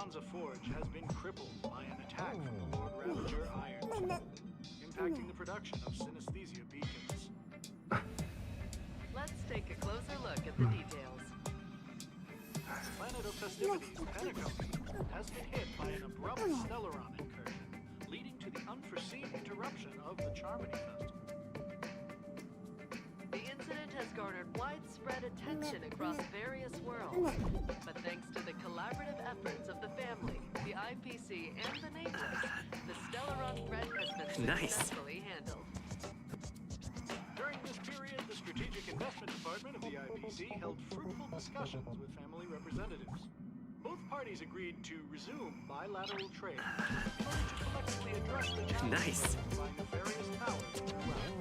Bronza Forge has been crippled by an attack from the Lord Ravager Iron, impacting the production of synesthesia beacons. Let's take a closer look at the details. Planet of Festivities, Pentacone, has been hit by an abrupt Stellaron incursion, leading to the unforeseen interruption of the Charmony Festival. The incident has garnered widespread attention across various worlds, but thanks to the collaborative efforts of the family, the IPC, and the Nameless, the Stellaron threat has been successfully handled. During this period, the Strategic Investment Department of the IPC held fruitful discussions with family representatives. Both parties agreed to resume bilateral trade in order to collectively address the challenges by nefarious powers throughout.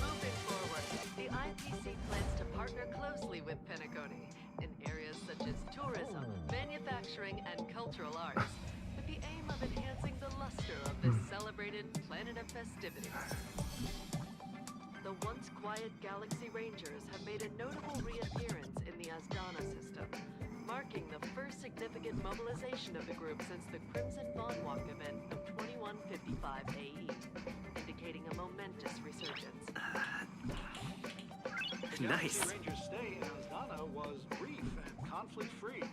Moving forward, the IPC plans to partner closely with Pentacone in areas such as tourism, manufacturing, and cultural arts, with the aim of enhancing the luster of this celebrated planet of festivities. The once quiet Galaxy Rangers have made a notable reappearance in the Asdana system, marking the first significant mobilization of the group since the Crimson Von Walk event of 2155 AE, indicating a momentous resurgence. The Galaxy Rangers' stay in Asdana was brief and conflict-free.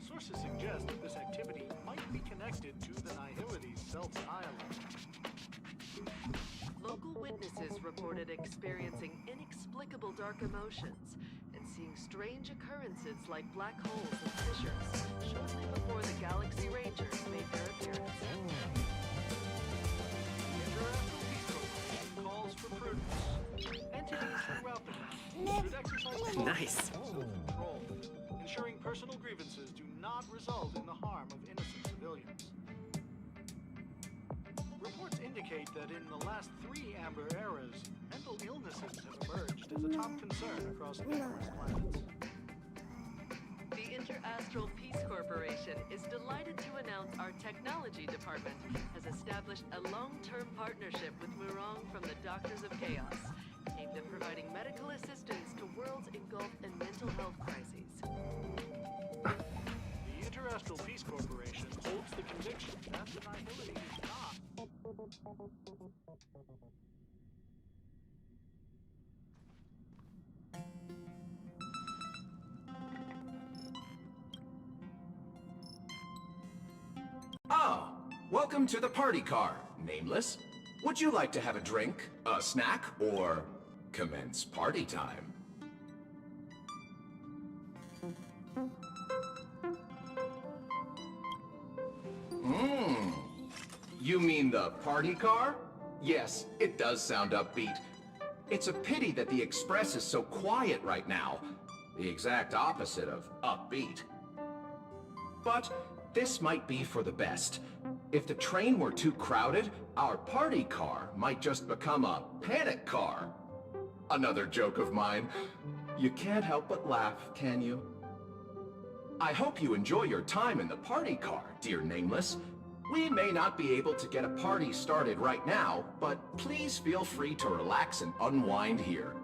Sources suggest that this activity might be connected to the Nihilities' Seltz Island. Local witnesses reported experiencing inexplicable dark emotions and seeing strange occurrences like black holes and fissures shortly before the Galaxy Rangers made their appearance. The International Peace Corporation calls for prudence. Entities throughout the country should exercise self-control, ensuring personal grievances do not result in the harm of innocent civilians. Reports indicate that in the last 3 Amber Eras, mental illnesses have emerged as a top concern across numerous planets. The Interastral Peace Corporation is delighted to announce our technology department has established a long-term partnership with Murong from the Doctors of Chaos, aimed at providing medical assistance to worlds engulfed in mental health crises. The Interastral Peace Corporation holds the conviction that the Nihility is not. Ah, welcome to the party car, Nameless. Would you like to have a drink, a snack, or commence party time? You mean the party car? Yes, it does sound upbeat. It's a pity that the Express is so quiet right now. The exact opposite of upbeat. But this might be for the best. If the train were too crowded, our party car might just become a panic car. Another joke of mine. You can't help but laugh, can you? I hope you enjoy your time in the party car, dear Nameless. We may not be able to get a party started right now, but please feel free to relax and unwind here.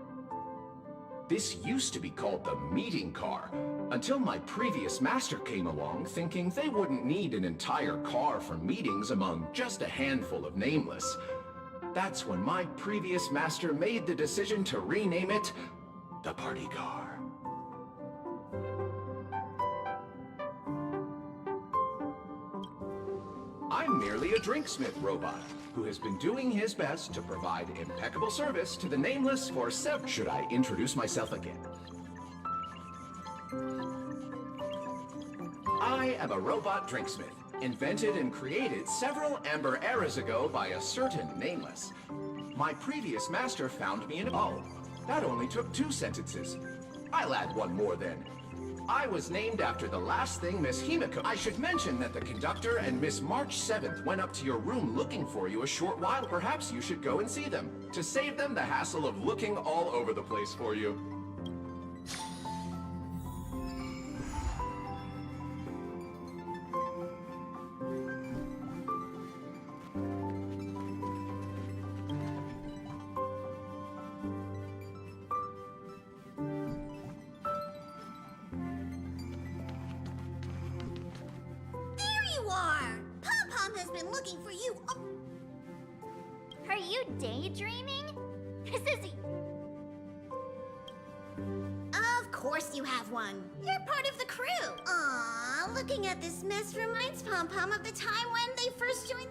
This used to be called the meeting car, until my previous master came along thinking they wouldn't need an entire car for meetings among just a handful of Nameless. That's when my previous master made the decision to rename it the party car. I'm merely a drinksmith robot, who has been doing his best to provide impeccable service to the Nameless for several... Should I introduce myself again? I am a robot drinksmith, invented and created several Amber Eras ago by a certain Nameless. My previous master found me in... Oh, that only took 2 sentences. I'll add one more then. I was named after the last thing Miss Himiko... I should mention that the conductor and Miss March 7th went up to your room looking for you a short while. Perhaps you should go and see them, to save them the hassle of looking all over the place for you. you are! Pom-Pom has been looking for you. Oh. Are you daydreaming? This is... Of course you have one. You're part of the crew. Aw, looking at this mess reminds Pom-Pom of the time when they first joined...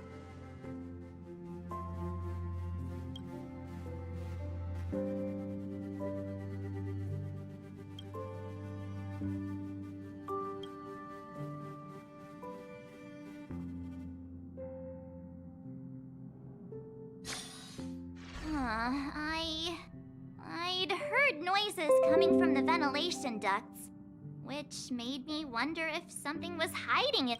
I'd heard noises coming from the ventilation ducts, which made me wonder if something was hiding it.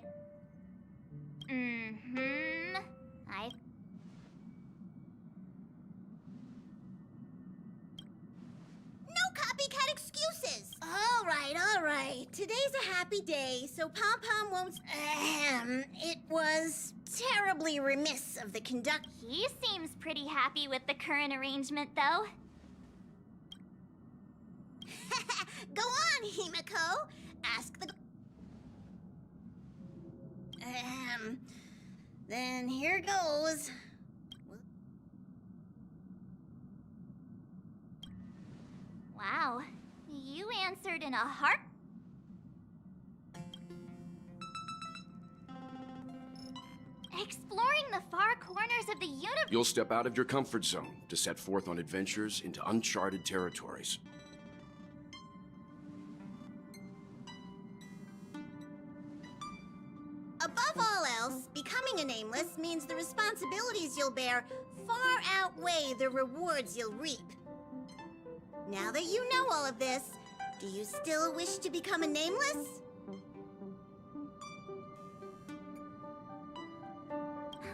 No copycat excuses! All right. Today's a happy day, so Pom-Pom won't... It was terribly remiss of the conductor. He seems pretty happy with the current arrangement, though. Go on, Himiko. Ask the... Then here goes. Wow, you answered in a heart... Exploring the far corners of the universe... You'll step out of your comfort zone to set forth on adventures into uncharted territories. Above all else, becoming a nameless means the responsibilities you'll bear far outweigh the rewards you'll reap. Now that you know all of this, do you still wish to become a nameless?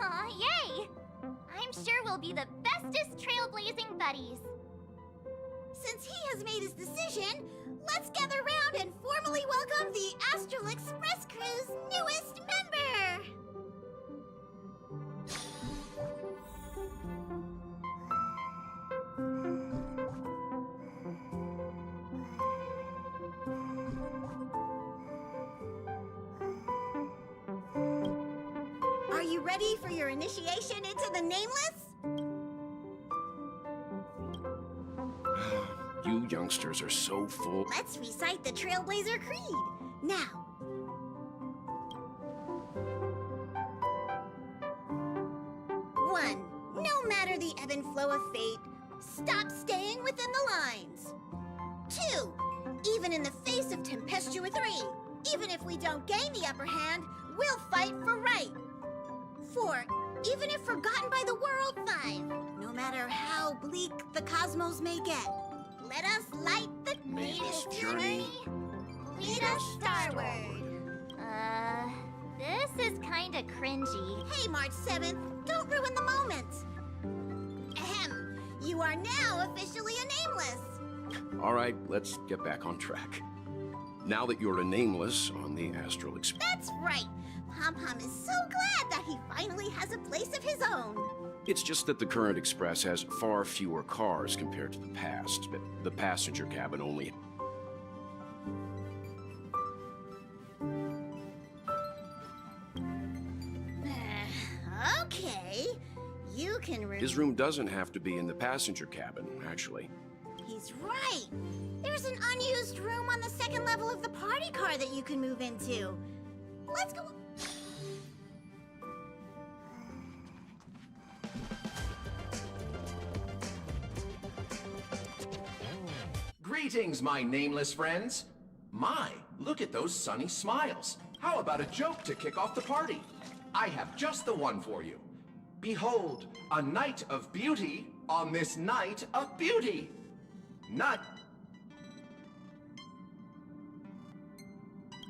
Aw, yay! I'm sure we'll be the bestest trailblazing buddies. Since he has made his decision, let's gather round and formally welcome the Astral Express crew's newest member! Are you ready for your initiation into the Nameless? You youngsters are so full. Let's recite the Trailblazer Creed. Now. One, no matter the ebb and flow of fate, stop staying within the lines. Two, even in the face of tempestuous three, even if we don't gain the upper hand, we'll fight for right. Four, even if forgotten by the world. Five, no matter how bleak the cosmos may get, let us light the latest journey. Lead us starward. This is kinda cringy. Hey, March 7th, don't ruin the moment. Ahem, you are now officially a nameless. All right, let's get back on track. Now that you're a nameless on the Astral Express... That's right. Pom-Pom is so glad that he finally has a place of his own. It's just that the current Express has far fewer cars compared to the past, but the passenger cabin only... Okay, you can... His room doesn't have to be in the passenger cabin, actually. He's right. There's an unused room on the second level of the party car that you can move into. Let's go... Greetings, my nameless friends. My, look at those sunny smiles. How about a joke to kick off the party? I have just the one for you. Behold, a night of beauty on this night of beauty. Not...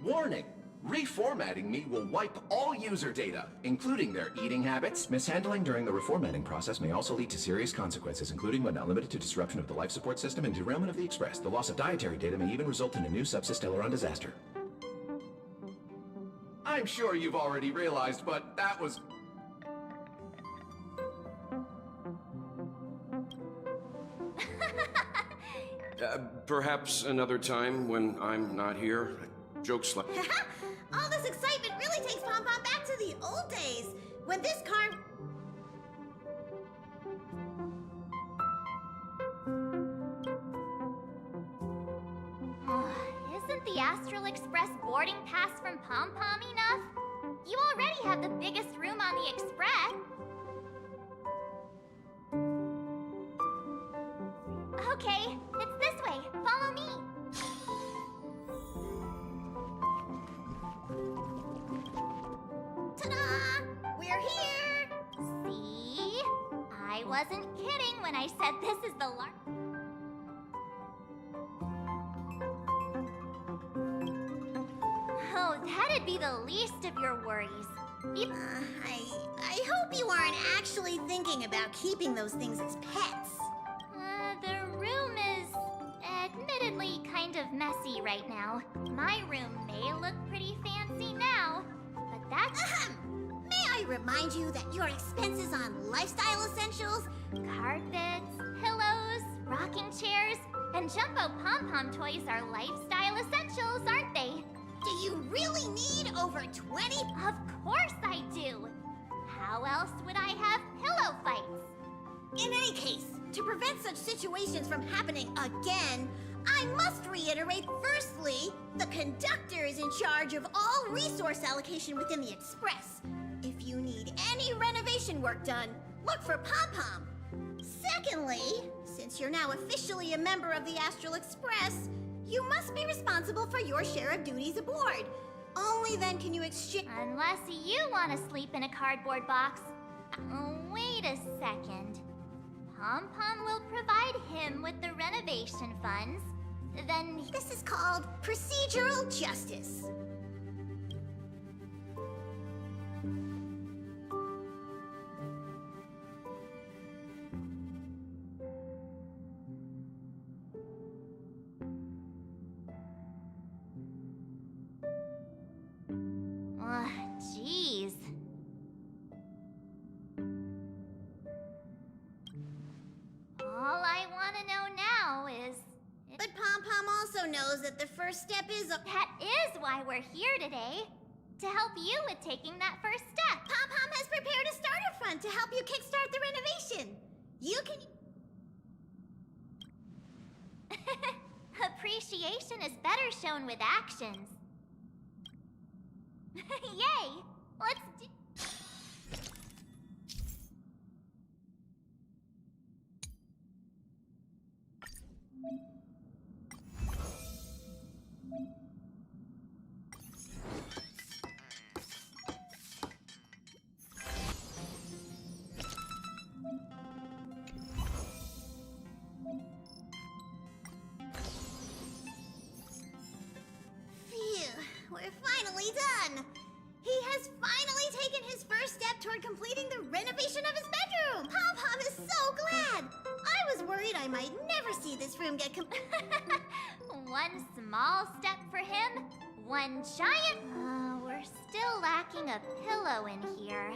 Warning. Reformatting me will wipe all user data, including their eating habits. Mishandling during the reformatting process may also lead to serious consequences, including but not limited to disruption of the life support system and derailment of the Express. The loss of dietary data may even result in a new subsysteleron disaster. I'm sure you've already realized, but that was... Perhaps another time when I'm not here. Jokes like... All this excitement really takes Pom Pom back to the old days, when this car... Isn't the Astral Express boarding pass from Pom Pom enough? You already have the biggest room on the Express. Okay, it's this way. Follow me. Ta-da! We're here! See? I wasn't kidding when I said this is the Oh, that'd be the least of your worries. I hope you aren't actually thinking about keeping those things as pets. The room is admittedly kind of messy right now. My room may look pretty fancy now, but that's... May I remind you that your expenses on lifestyle essentials... Carpets, pillows, rocking chairs, and jumbo pom-pom toys are lifestyle essentials, aren't they? Do you really need over 20? Of course I do! How else would I have pillow fights? In any case, to prevent such situations from happening again, I must reiterate firstly, the conductor is in charge of all resource allocation within the Express. If you need any renovation work done, look for Pom Pom. Secondly, since you're now officially a member of the Astral Express, you must be responsible for your share of duties aboard. Only then can you exchange... Unless you want to sleep in a cardboard box. Wait a second. Pom Pom will provide him with the renovation funds. Then... This is called procedural justice. Jeez. All I want to know now is... But Pom Pom also knows that the first step is a... That is why we're here today. To help you with taking that first step. Pom Pom has prepared a starter fund to help you kickstart the renovation. You can... Appreciation is better shown with actions. Yay! Let's do... We're finally done! He has finally taken his first step toward completing the renovation of his bedroom! Pom Pom is so glad! I was worried I might never see this room get One small step for him, one giant... we're still lacking a pillow in here.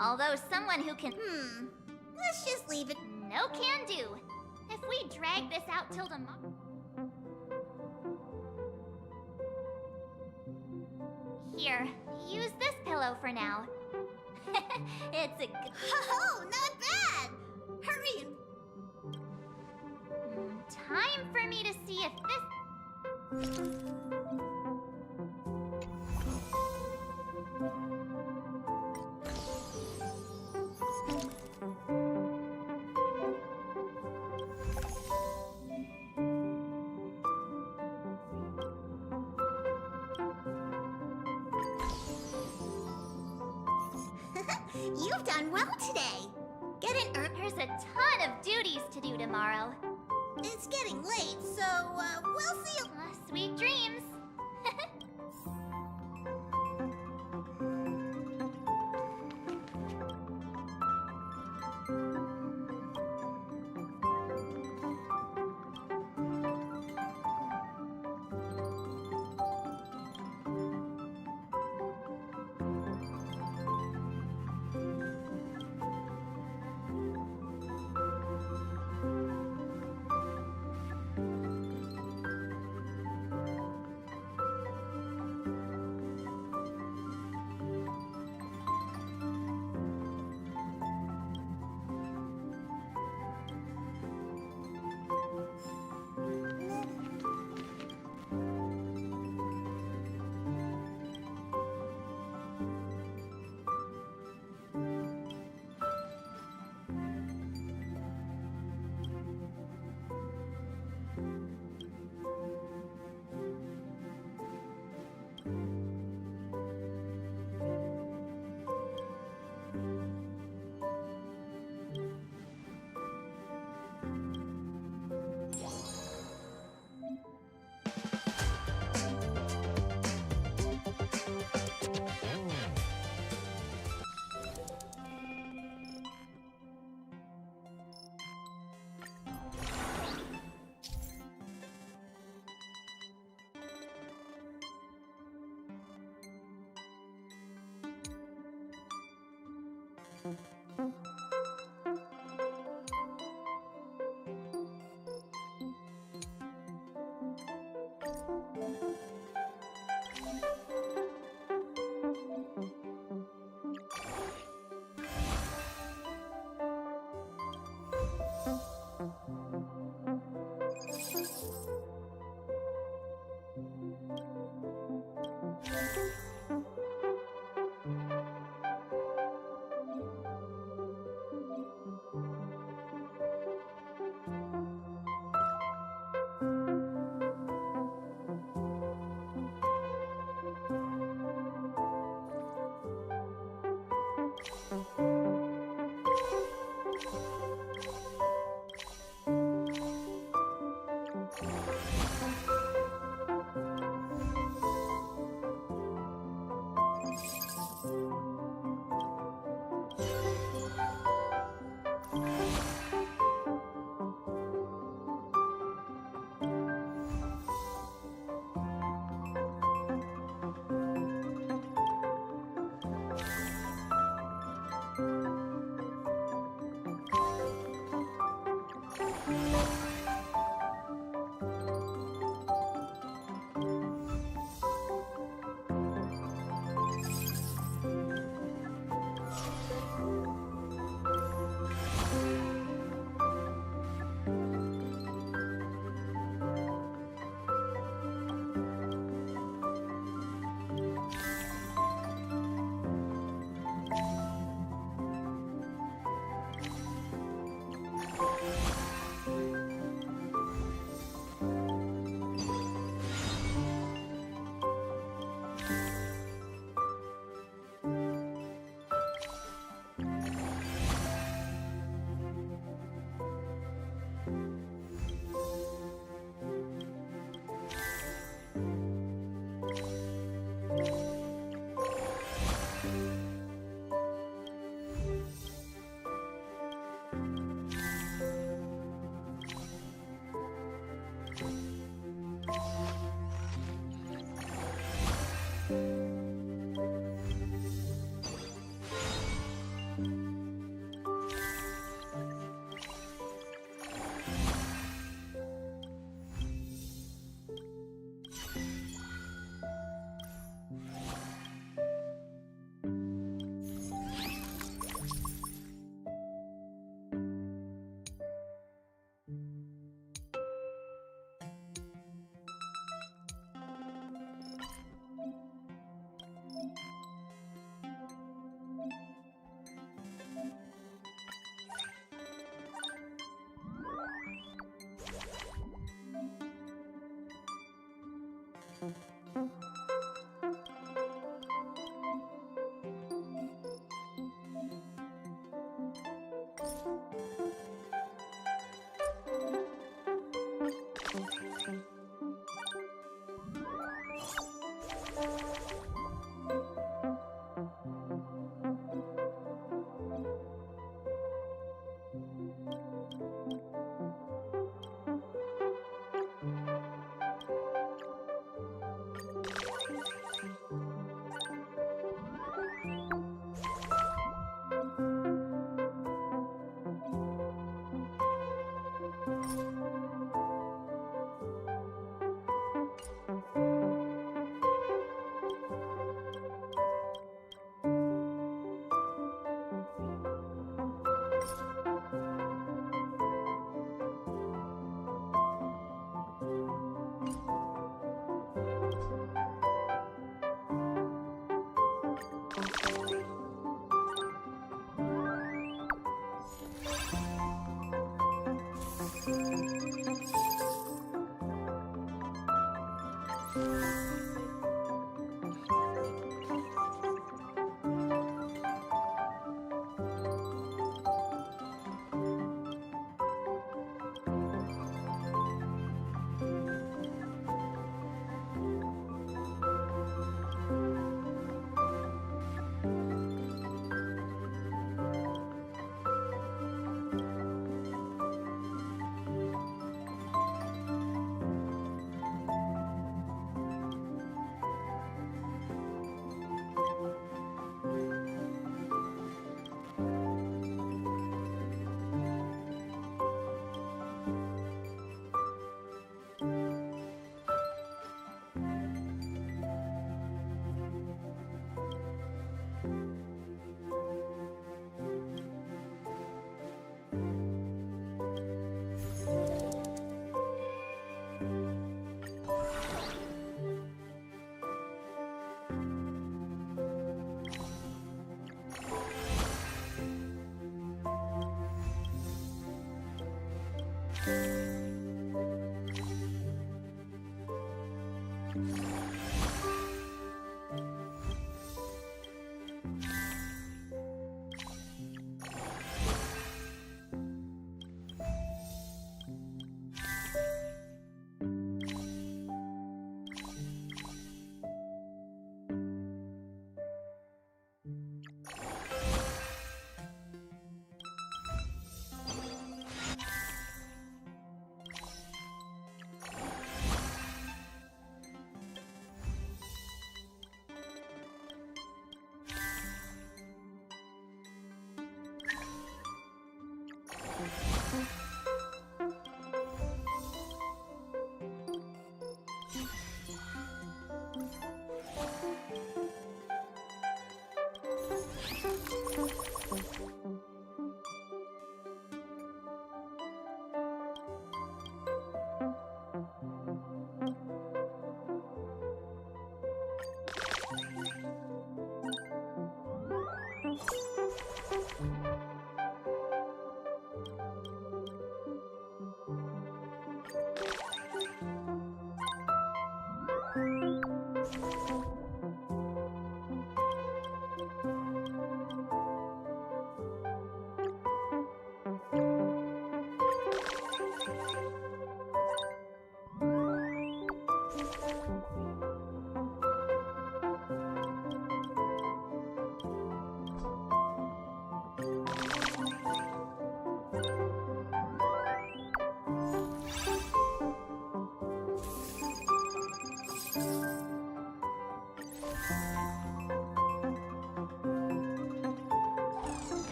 Although someone who can... Let's just leave it. No can do. If we drag this out till tomorrow... Here, use this pillow for now. It's a good... Oh, not bad! Hurry and... Time for me to see if this... You've done well today. Get an There's a ton of duties to do tomorrow. It's getting late, so we'll see you. Sweet dreams.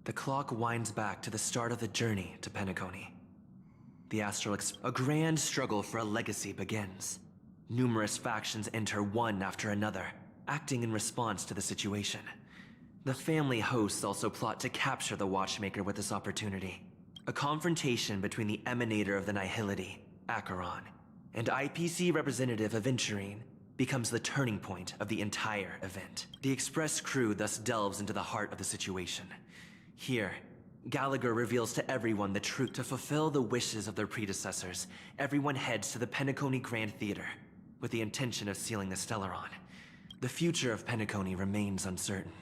The clock winds back to the start of the journey to Penacony. A grand struggle for a legacy begins. Numerous factions enter one after another, acting in response to the situation. The family hosts also plot to capture the Watchmaker with this opportunity. A confrontation between the Emanator of the Nihility, Acheron, and IPC representative Aventurine becomes the turning point of the entire event. The Express crew thus delves into the heart of the situation. Here, Gallagher reveals to everyone the truth. To fulfill the wishes of their predecessors, everyone heads to the Penacony Grand Theater with the intention of sealing the Stellaron. The future of Penacony remains uncertain.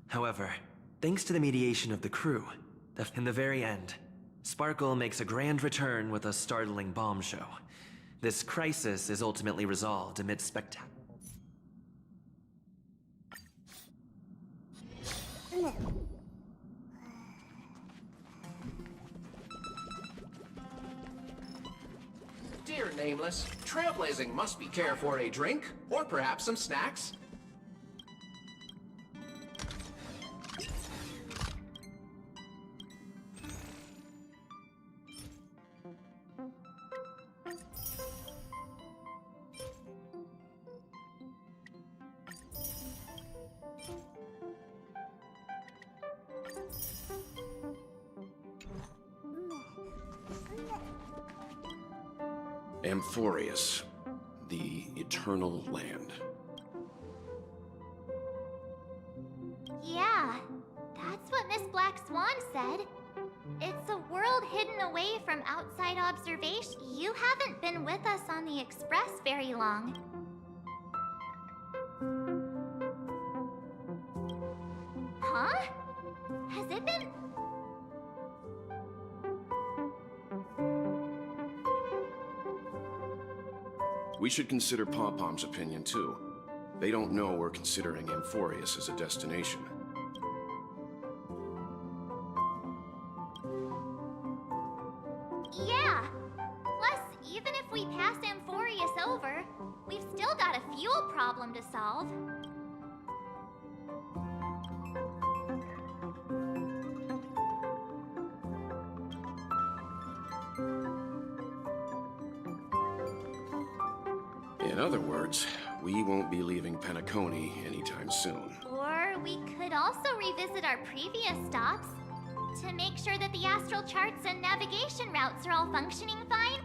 However, thanks to the mediation of the crew, in the very end, Sparkle makes a grand return with a startling bomb show. This crisis is ultimately resolved amid spectacle. Dear Nameless, trailblazing must be care for a drink, or perhaps some snacks. Amphorius, the Eternal Land. Yeah, that's what Miss Black Swan said. It's a world hidden away from outside observation. You haven't been with us on the Express very long. Huh? Has it been... We should consider Pawpom's opinion too. They don't know we're considering Amphorius as a destination. Yeah! Plus, even if we pass Amphorius over, we've still got a fuel problem to solve. In other words, we won't be leaving Penacony anytime soon. Or we could also revisit our previous stops to make sure that the astral charts and navigation routes are all functioning fine.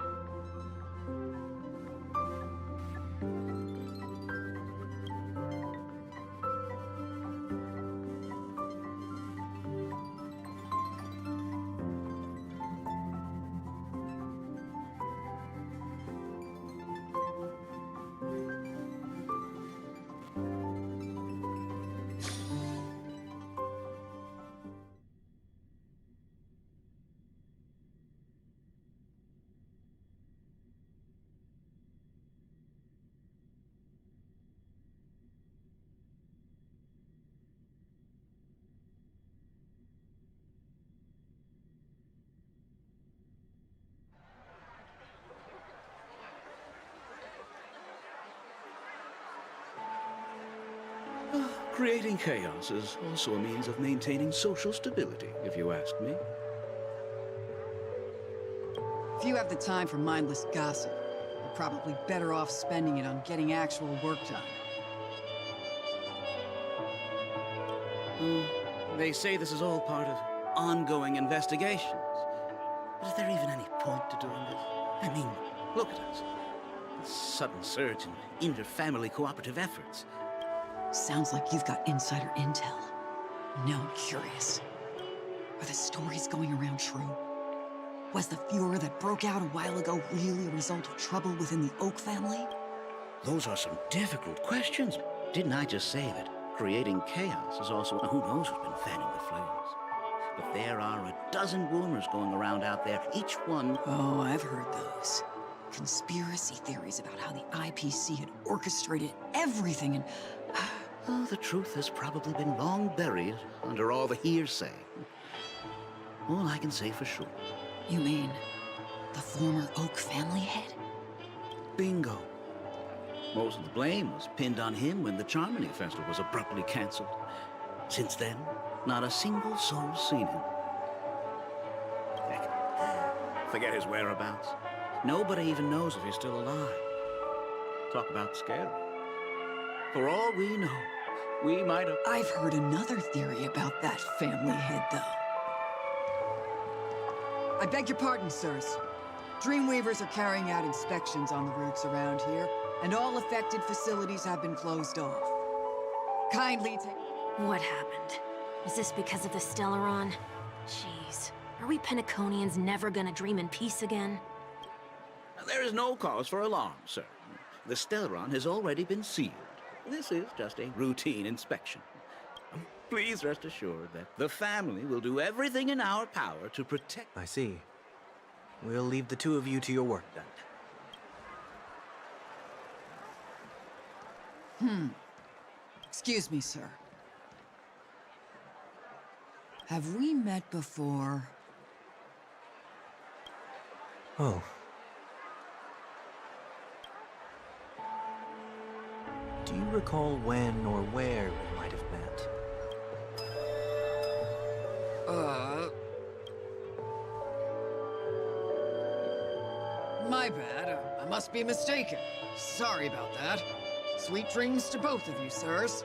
Creating chaos is also a means of maintaining social stability, if you ask me. If you have the time for mindless gossip, you're probably better off spending it on getting actual work done. They say this is all part of ongoing investigations. But is there even any point to doing this? I mean, look at us. The sudden surge in inter-family cooperative efforts. Sounds like you've got insider intel. Now I'm curious. Are the stories going around true? Was the furor that broke out a while ago really a result of trouble within the Oak family? Those are some difficult questions. Didn't I just say that creating chaos is also... Who knows who's been fanning the flames? But there are a dozen rumors going around out there, each one... Oh, I've heard those. Conspiracy theories about how the IPC had orchestrated everything and... Oh, the truth has probably been long buried under all the hearsay. All I can say for sure. You mean the former Oak family head? Bingo. Most of the blame was pinned on him when the Charmony Festival was abruptly cancelled. Since then, not a single soul's seen him. Heck, forget his whereabouts. Nobody even knows if he's still alive. Talk about scary. For all we know, we might have... I've heard another theory about that family head, though. I beg your pardon, sirs. Dreamweavers are carrying out inspections on the routes around here, and all affected facilities have been closed off. Kindly take... What happened? Is this because of the Stellaron? Jeez. Are we Penaconians never gonna dream in peace again? There is no cause for alarm, sir. The Stellaron has already been sealed. This is just a routine inspection. Please rest assured that the family will do everything in our power to protect... I see. We'll leave the two of you to your work, then. Excuse me, sir. Have we met before? Oh. Do you recall when or where we might have met? My bad. I must be mistaken. Sorry about that. Sweet dreams to both of you, sirs.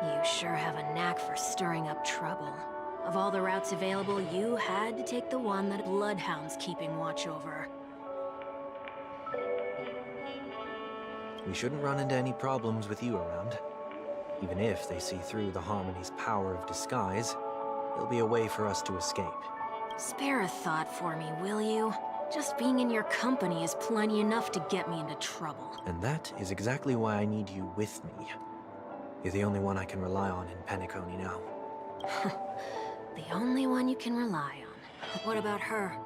You sure have a knack for stirring up trouble. Of all the routes available, you had to take the one that Bloodhound's keeping watch over. We shouldn't run into any problems with you around. Even if they see through the Harmony's power of disguise, there'll be a way for us to escape. Spare a thought for me, will you? Just being in your company is plenty enough to get me into trouble. And that is exactly why I need you with me. You're the only one I can rely on in Penacony now. The only one you can rely on. What about her?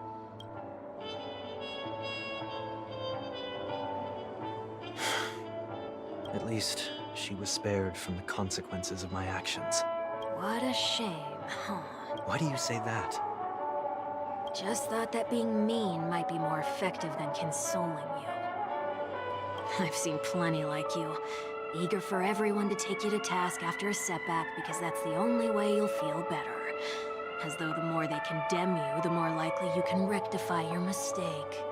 At least, she was spared from the consequences of my actions. What a shame, huh? Why do you say that? Just thought that being mean might be more effective than consoling you. I've seen plenty like you. Eager for everyone to take you to task after a setback because that's the only way you'll feel better. As though the more they condemn you, the more likely you can rectify your mistake.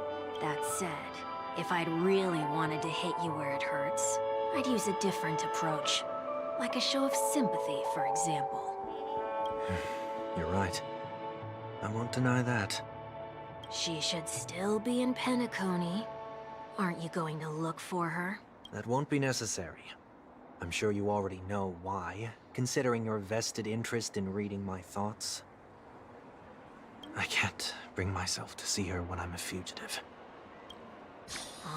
That said, if I'd really wanted to hit you where it hurts, I'd use a different approach. Like a show of sympathy, for example. You're right. I won't deny that. She should still be in Penacony. Aren't you going to look for her? That won't be necessary. I'm sure you already know why, considering your vested interest in reading my thoughts. I can't bring myself to see her when I'm a fugitive.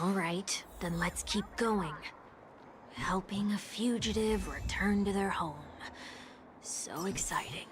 All right, then let's keep going. Helping a fugitive return to their home. So exciting.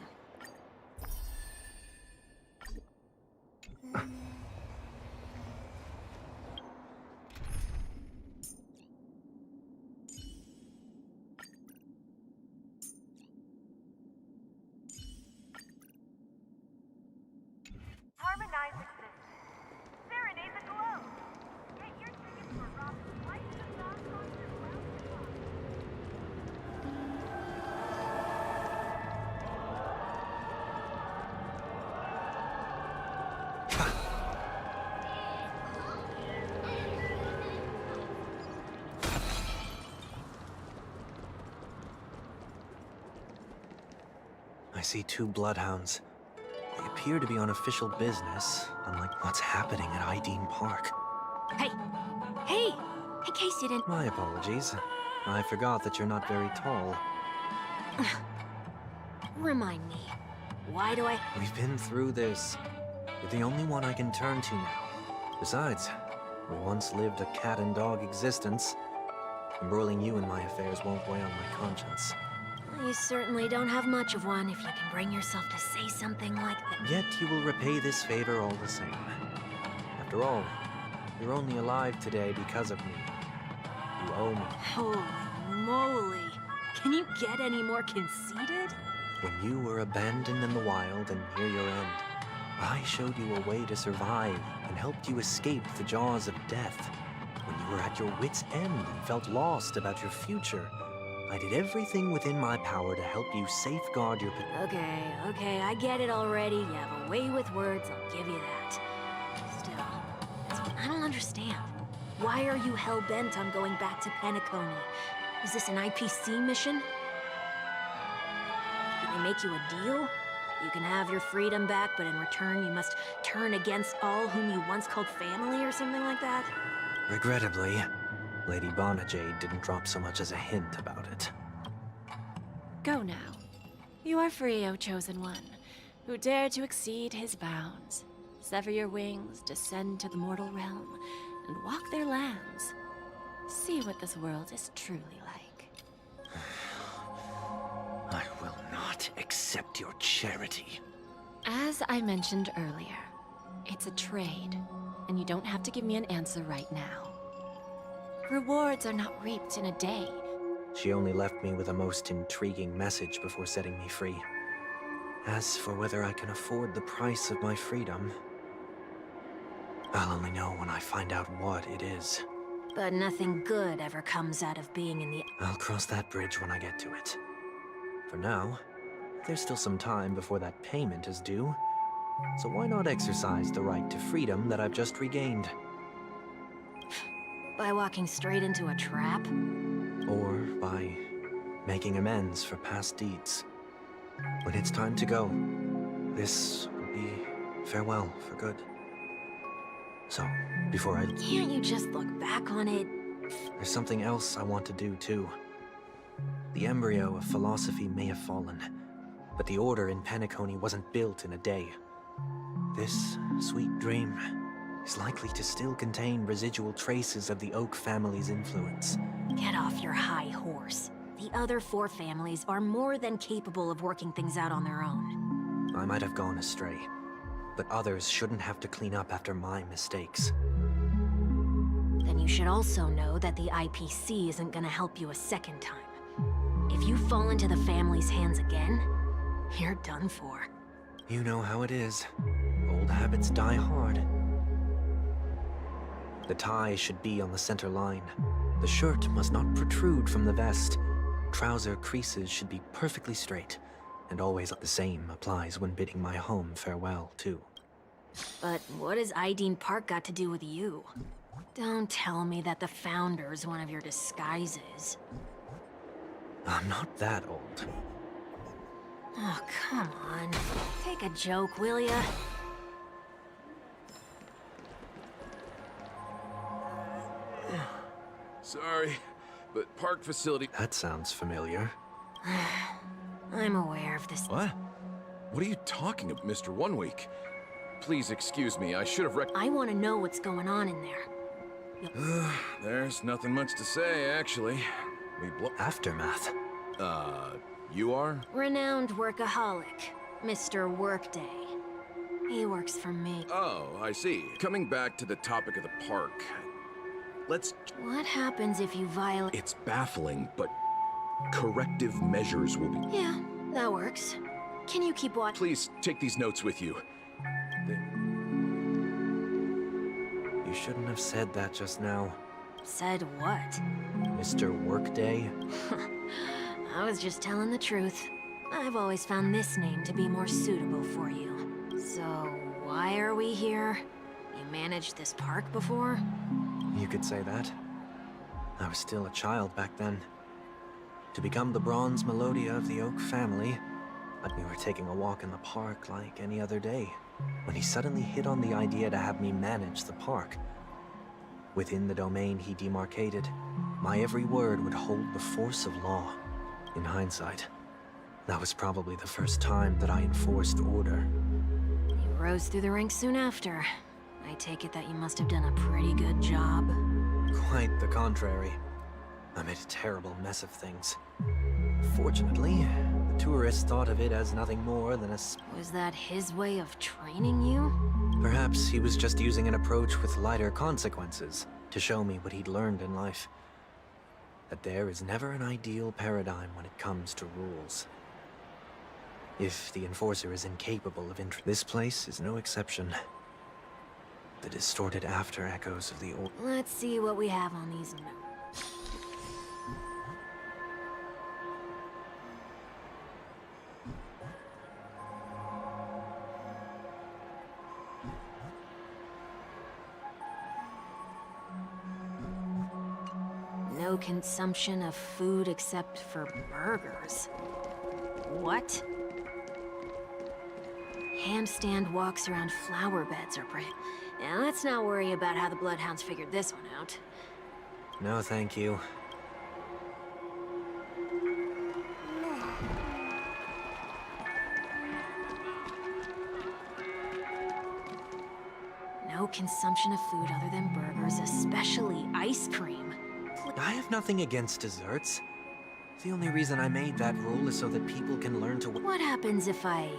I see 2 bloodhounds. They appear to be on official business, unlike what's happening at Ideen Park. Hey! Hey! In case you didn't... My apologies. I forgot that you're not very tall. Remind me. Why do I... We've been through this. You're the only one I can turn to now. Besides, we once lived a cat and dog existence. Embroiling you in my affairs won't weigh on my conscience. You certainly don't have much of one if you can bring yourself to say something like that. Yet you will repay this favor all the same. After all, you're only alive today because of me. You owe me. Holy moly! Can you get any more conceited? When you were abandoned in the wild and near your end, I showed you a way to survive and helped you escape the jaws of death. When you were at your wit's end and felt lost about your future, I did everything within my power to help you safeguard your... Okay, I get it already. You have a way with words, I'll give you that. Still, I don't understand. Why are you hell-bent on going back to Penacony? Is this an IPC mission? Did they make you a deal? You can have your freedom back, but in return you must turn against all whom you once called family or something like that? Regrettably, Lady Bonajade didn't drop so much as a hint about it. Go now. You are free, O Chosen One, who dare to exceed his bounds. Sever your wings, descend to the mortal realm, and walk their lands. See what this world is truly like. I will not accept your charity. As I mentioned earlier, it's a trade, and you don't have to give me an answer right now. Rewards are not reaped in a day. She only left me with a most intriguing message before setting me free. As for whether I can afford the price of my freedom, I'll only know when I find out what it is. But nothing good ever comes out of being in the... I'll cross that bridge when I get to it. For now, there's still some time before that payment is due. So why not exercise the right to freedom that I've just regained? By walking straight into a trap? Or by making amends for past deeds. When it's time to go, this will be farewell for good. So, before I... Can't you just look back on it? There's something else I want to do, too. The embryo of philosophy may have fallen, but the order in Penacony wasn't built in a day. This sweet dream is likely to still contain residual traces of the Oak family's influence. Get off your high horse. The other 4 families are more than capable of working things out on their own. I might have gone astray, but others shouldn't have to clean up after my mistakes. Then you should also know that the IPC isn't gonna help you a second time. If you fall into the family's hands again, you're done for. You know how it is. Old habits die hard. The tie should be on the center line. The shirt must not protrude from the vest. Trouser creases should be perfectly straight. And always the same applies when bidding my home farewell, too. But what has Ideen Park got to do with you? Don't tell me that the Founder's one of your disguises. I'm not that old. Oh, come on. Take a joke, will ya? Sorry, but park facility... That sounds familiar. I'm aware of this. What? What are you talking about, Mr. One Week? Please excuse me, I should have I want to know what's going on in there. There's nothing much to say, actually. Aftermath. You are? Renowned workaholic, Mr. Workday. He works for me. Oh, I see. Coming back to the topic of the park. Let's... What happens if you violate... It's baffling, but corrective measures will be... Yeah, that works. Can you keep watch... Please, take these notes with you. You shouldn't have said that just now. Said what? Mr. Workday? I was just telling the truth. I've always found this name to be more suitable for you. So, why why are we here? You managed this park before? You could say that. I was still a child back then. To become the bronze Melodia of the Oak family, we were taking a walk in the park like any other day, when he suddenly hit on the idea to have me manage the park. Within the domain he demarcated, my every word would hold the force of law. In hindsight, that was probably the first time that I enforced order. You rose through the ranks soon after. I take it that you must have done a pretty good job. Quite the contrary. I made a terrible mess of things. Fortunately, the tourists thought of it as nothing more than a... Was that his way of training you? Perhaps he was just using an approach with lighter consequences to show me what he'd learned in life. That there is never an ideal paradigm when it comes to rules. If the enforcer is incapable of this place is no exception. The distorted after echoes of the old... Let's see what we have on these notes. No consumption of food except for burgers. What? Handstand walks around flower beds are pretty. Now let's not worry about how the Bloodhounds figured this one out. No, thank you. No consumption of food other than burgers, especially ice cream. I have nothing against desserts. The only reason I made that rule is so that people can learn to... What happens if I...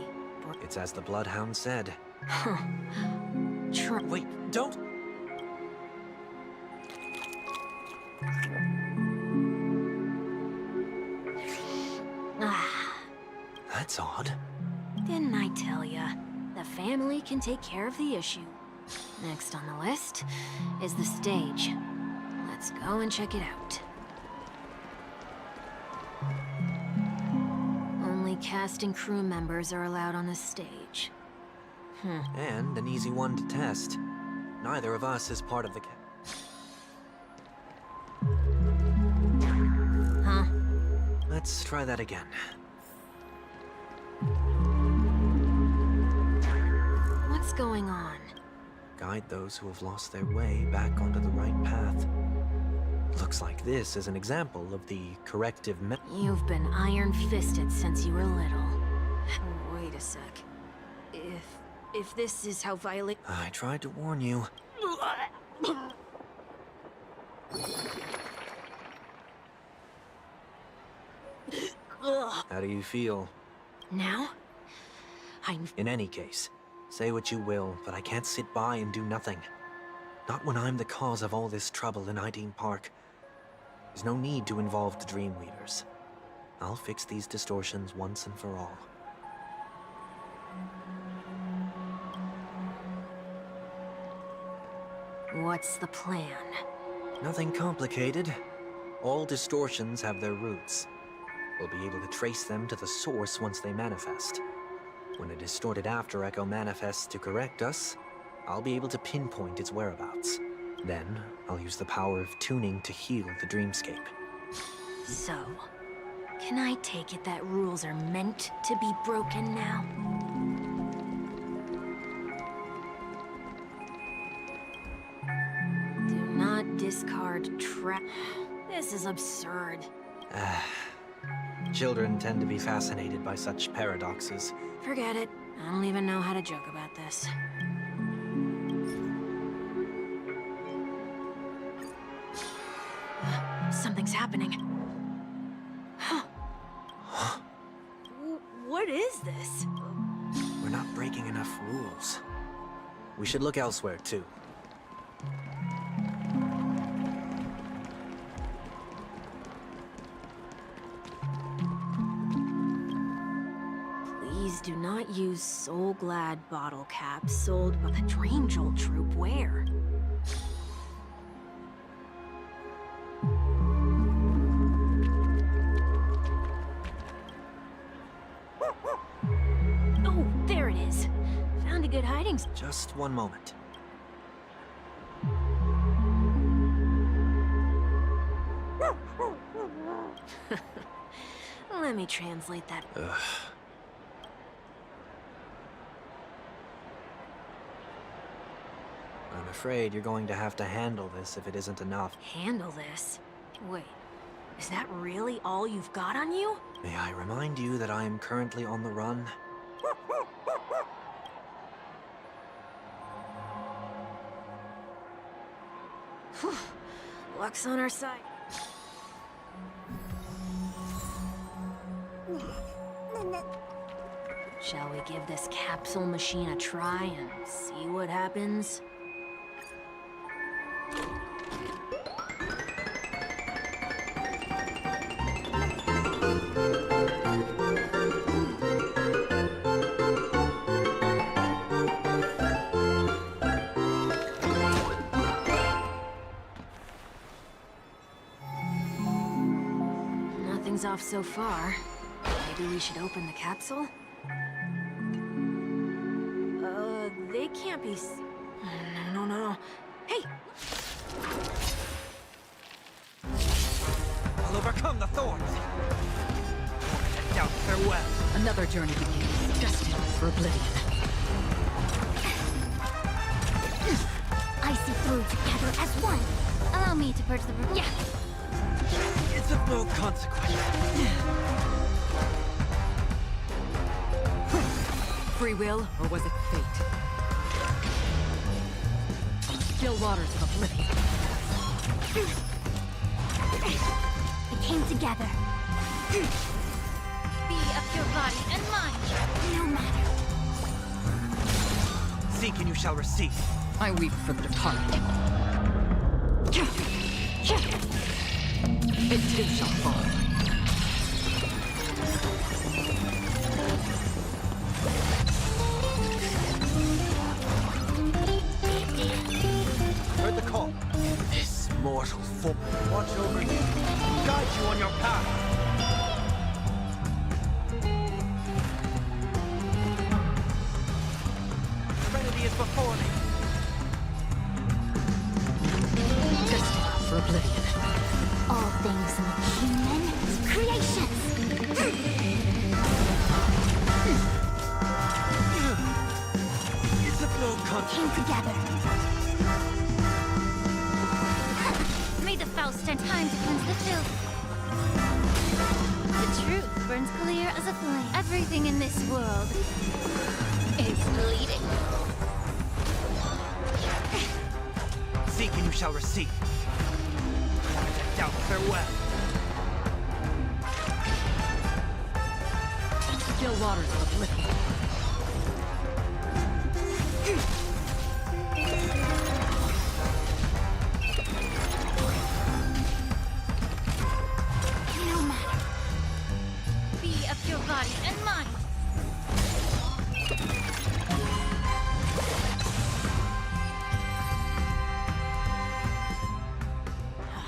It's as the Bloodhound said. Huh. Wait, don't... That's odd. Didn't I tell ya? The family can take care of the issue. Next on the list is the stage. Let's go and check it out. Only cast and crew members are allowed on the stage. And an easy one to test. Neither of us is part of the... Huh? Let's try that again. What's going on? Guide those who have lost their way back onto the right path. Looks like this is an example of the corrective You've been iron-fisted since you were little. Wait a sec. If this is how violate... I tried to warn you. How do you feel? Now? In any case, say what you will, but I can't sit by and do nothing. Not when I'm the cause of all this trouble in Ideen Park. There's no need to involve the Dream Weavers. I'll fix these distortions once and for all. What's the plan? Nothing complicated. All distortions have their roots. We'll be able to trace them to the source once they manifest. When a distorted after echo manifests to correct us, I'll be able to pinpoint its whereabouts. Then, I'll use the power of tuning to heal the dreamscape. So, can I take it that rules are meant to be broken now? Do not discard trap. This is absurd. Children tend to be fascinated by such paradoxes. Forget it. I don't even know how to joke about this. Something's happening. What is this? We're not breaking enough rules. We should look elsewhere, too. Please do not use Soul Glad bottle caps sold by the Dream Jolt troupe. Where? Oh, there it is. Found a good hiding spot. Just one moment. Let me translate that. Ugh. I'm afraid you're going to have to handle this if it isn't enough. Handle this? Wait, is that really all you've got on you? May I remind you that I am currently on the run? Whew. Luck's on our side. Shall we give this capsule machine a try and see what happens? Nothing's off so far. Maybe we should open the capsule? They can't be No. Hey! I'll overcome the thorns! And doubt farewell! Another journey begins, destined for oblivion. I see through together as one. Allow me to purge the... Yeah. It's of no consequence. Free will, or was it fate? Still waters of oblivion. We came together. Be of your body and mind, no matter. Seek and you shall receive. I weep for the departed. It too shall fall. Heard the call. This mortal form watch over you, guide you on your path. Serenity is before me. Destined for oblivion. All things human creations. It's of no consequence. Came together. May the Faust stand time to cleanse the filth. The truth burns clear as a flame. Everything in this world is bleeding. Seek and you shall receive. Doubt farewell. Still waters of oblivion. No matter. Be of your body and mind.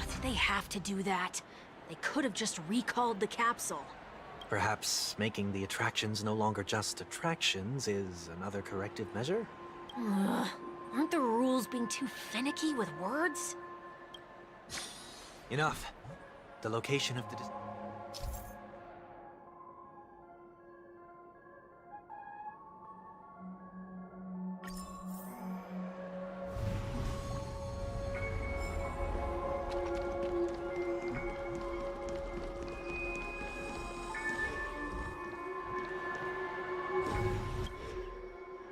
Did they have to do that? They could have just recalled the capsule. Perhaps making the attractions no longer just attractions is another corrective measure? Aren't the rules being too finicky with words? Enough. The location of the...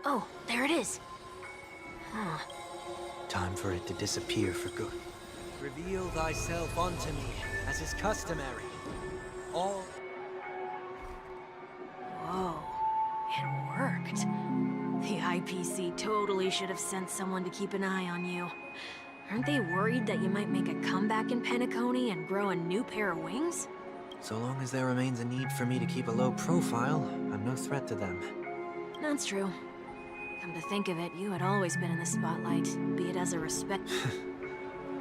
Oh, there it is. Huh. Time for it to disappear for good. Reveal thyself unto me, as is customary. All... Whoa. It worked. The IPC totally should have sent someone to keep an eye on you. Aren't they worried that you might make a comeback in Penacony and grow a new pair of wings? So long as there remains a need for me to keep a low profile, I'm no threat to them. That's true. Come to think of it, you had always been in the spotlight, be it as a respect...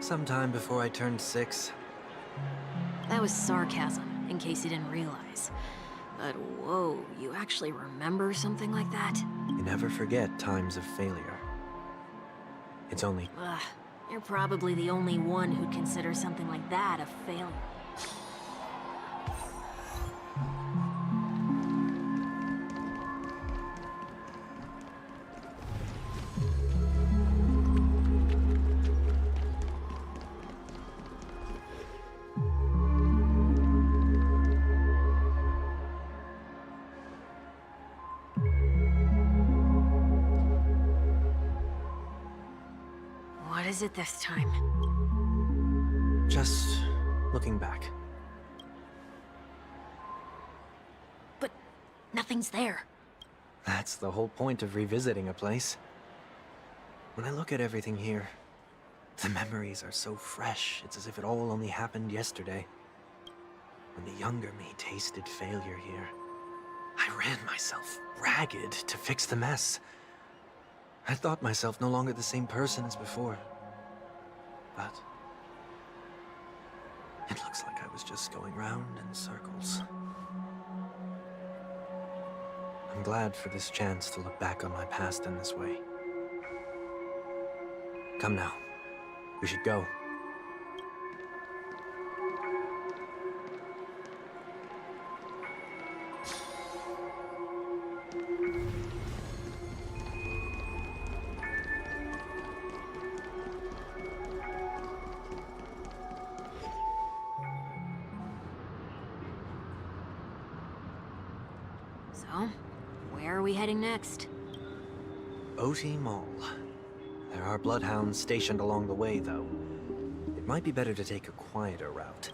Sometime before I turned 6. That was sarcasm, in case you didn't realize. But whoa, you actually remember something like that? You never forget times of failure. It's only... Ugh, you're probably the only one who'd consider something like that a failure. What is it this time? Just looking back. But nothing's there. That's the whole point of revisiting a place. When I look at everything here, the memories are so fresh, it's as if it all only happened yesterday. When the younger me tasted failure here, I ran myself ragged to fix the mess. I thought myself no longer the same person as before. But it looks like I was just going round in circles. I'm glad for this chance to look back on my past in this way. Come now, we should go. So, where are we heading next? OT Mall. There are bloodhounds stationed along the way, though. It might be better to take a quieter route.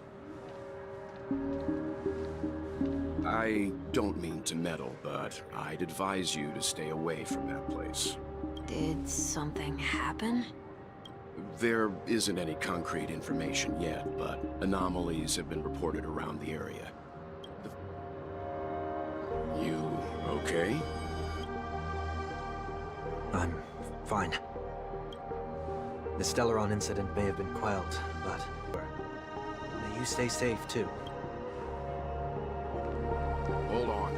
I don't mean to meddle, but I'd advise you to stay away from that place. Did something happen? There isn't any concrete information yet, but anomalies have been reported around the area. You okay? I'm fine. The Stellaron incident may have been quelled, but may you stay safe, too. Hold on.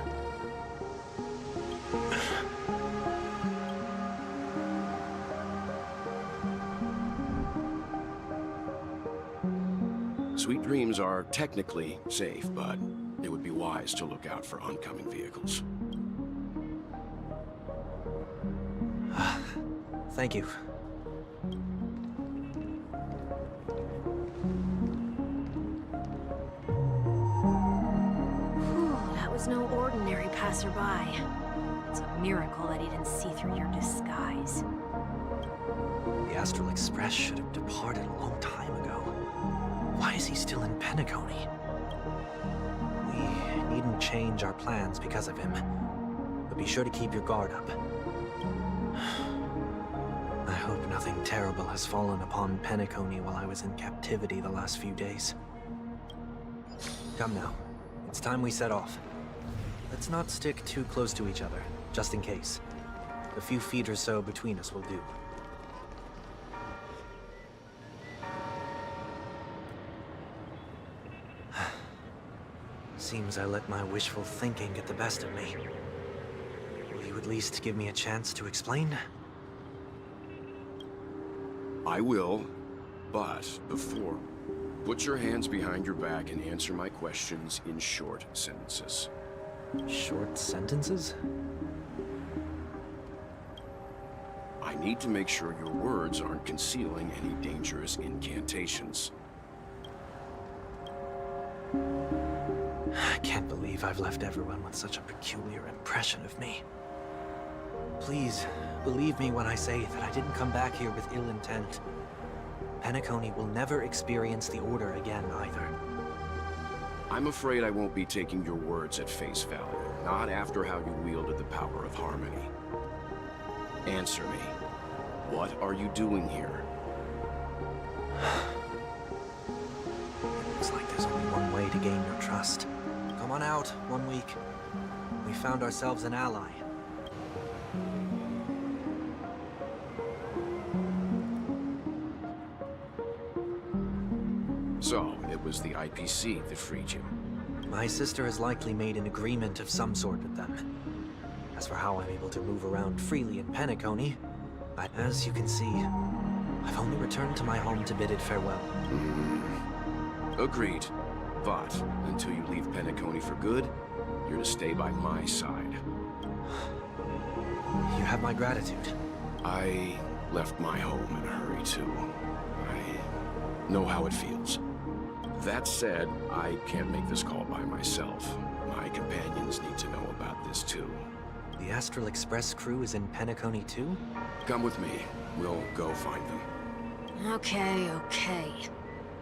Sweet Dreams are technically safe, but it would be wise to look out for oncoming vehicles. Thank you. Whew, that was no ordinary passerby. It's a miracle that he didn't see through your disguise. The Astral Express should have departed a long time ago. Why is he still in Penacony? We needn't change our plans because of him, but be sure to keep your guard up. I hope nothing terrible has fallen upon Penacony while I was in captivity the last few days. Come now, it's time we set off. Let's not stick too close to each other, just in case. A few feet or so between us will do. Seems I let my wishful thinking get the best of me. Will you at least give me a chance to explain? I will, but before, put your hands behind your back and answer my questions in short sentences. Short sentences? I need to make sure your words aren't concealing any dangerous incantations. I can't believe I've left everyone with such a peculiar impression of me. Please, believe me when I say that I didn't come back here with ill intent. Penacony will never experience the Order again, either. I'm afraid I won't be taking your words at face value, not after how you wielded the power of harmony. Answer me. What are you doing here? It looks like there's only one way to gain your trust. Come on out, 1 week. We found ourselves an ally. So, it was the IPC that freed you. My sister has likely made an agreement of some sort with them. As for how I'm able to move around freely in Penacony, as you can see, I've only returned to my home to bid it farewell. Agreed. But until you leave Penacony for good, you're to stay by my side. You have my gratitude. I left my home in a hurry, too. I know how it feels. That said, I can't make this call by myself. My companions need to know about this, too. The Astral Express crew is in Penacony, too? Come with me. We'll go find them. Okay, okay.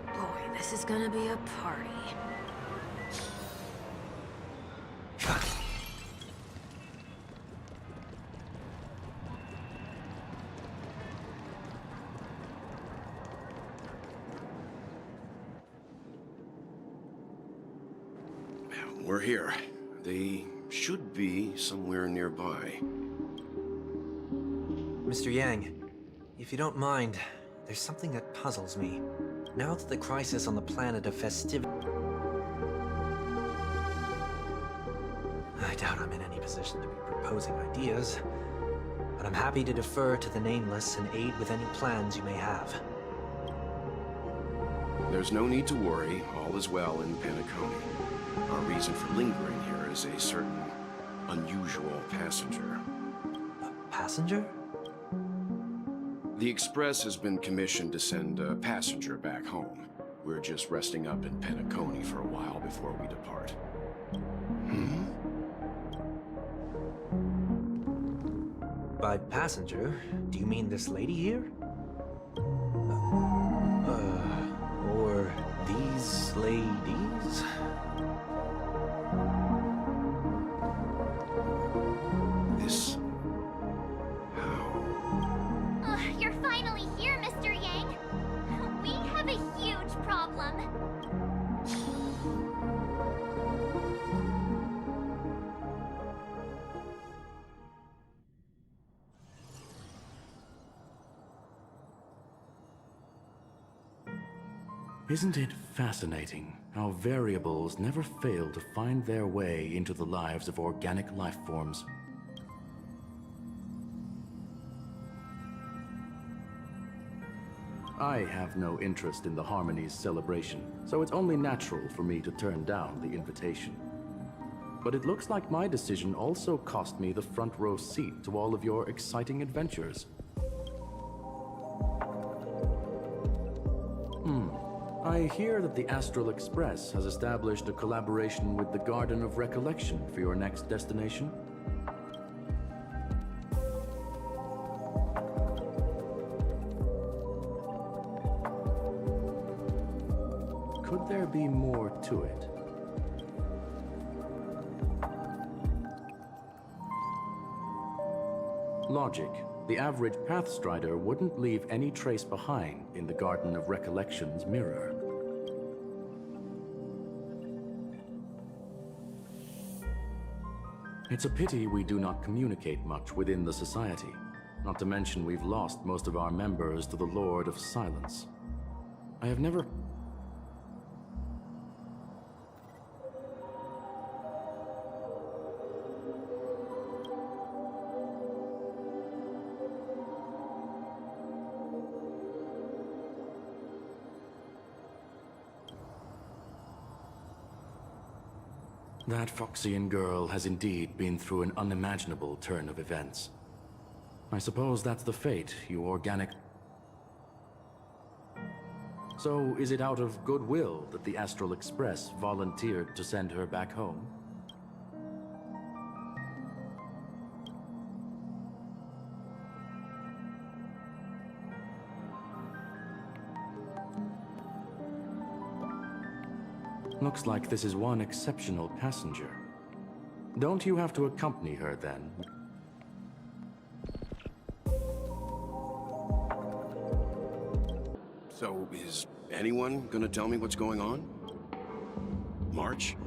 Boy, this is gonna be a party. We're here. They should be somewhere nearby. Mr. Yang, if you don't mind, there's something that puzzles me. Now that the crisis on the planet of festivity... I doubt I'm in any position to be proposing ideas, but I'm happy to defer to the Nameless and aid with any plans you may have. There's no need to worry. All is well in Penacony. Our reason for lingering here is a certain unusual passenger. A passenger? The Express has been commissioned to send a passenger back home. We're just resting up in Penacony for a while before we depart. By passenger, do you mean this lady here? Or these ladies? This... how? You're finally here, Mr. Yang. We have a huge problem. Isn't it fascinating how variables never fail to find their way into the lives of organic life forms? I have no interest in the Harmony's celebration, so it's only natural for me to turn down the invitation. But it looks like my decision also cost me the front row seat to all of your exciting adventures. I hear that the Astral Express has established a collaboration with the Garden of Recollection for your next destination. Could there be more to it? Logic. The average Pathstrider wouldn't leave any trace behind in the Garden of Recollection's mirror. It's a pity we do not communicate much within the society. Not to mention we've lost most of our members to the Lord of Silence. I have never... That Foxian girl has indeed been through an unimaginable turn of events. I suppose that's the fate you organic... So, is it out of goodwill that the Astral Express volunteered to send her back home? Looks like this is one exceptional passenger. Don't you have to accompany her, then? So, is anyone gonna tell me what's going on? March?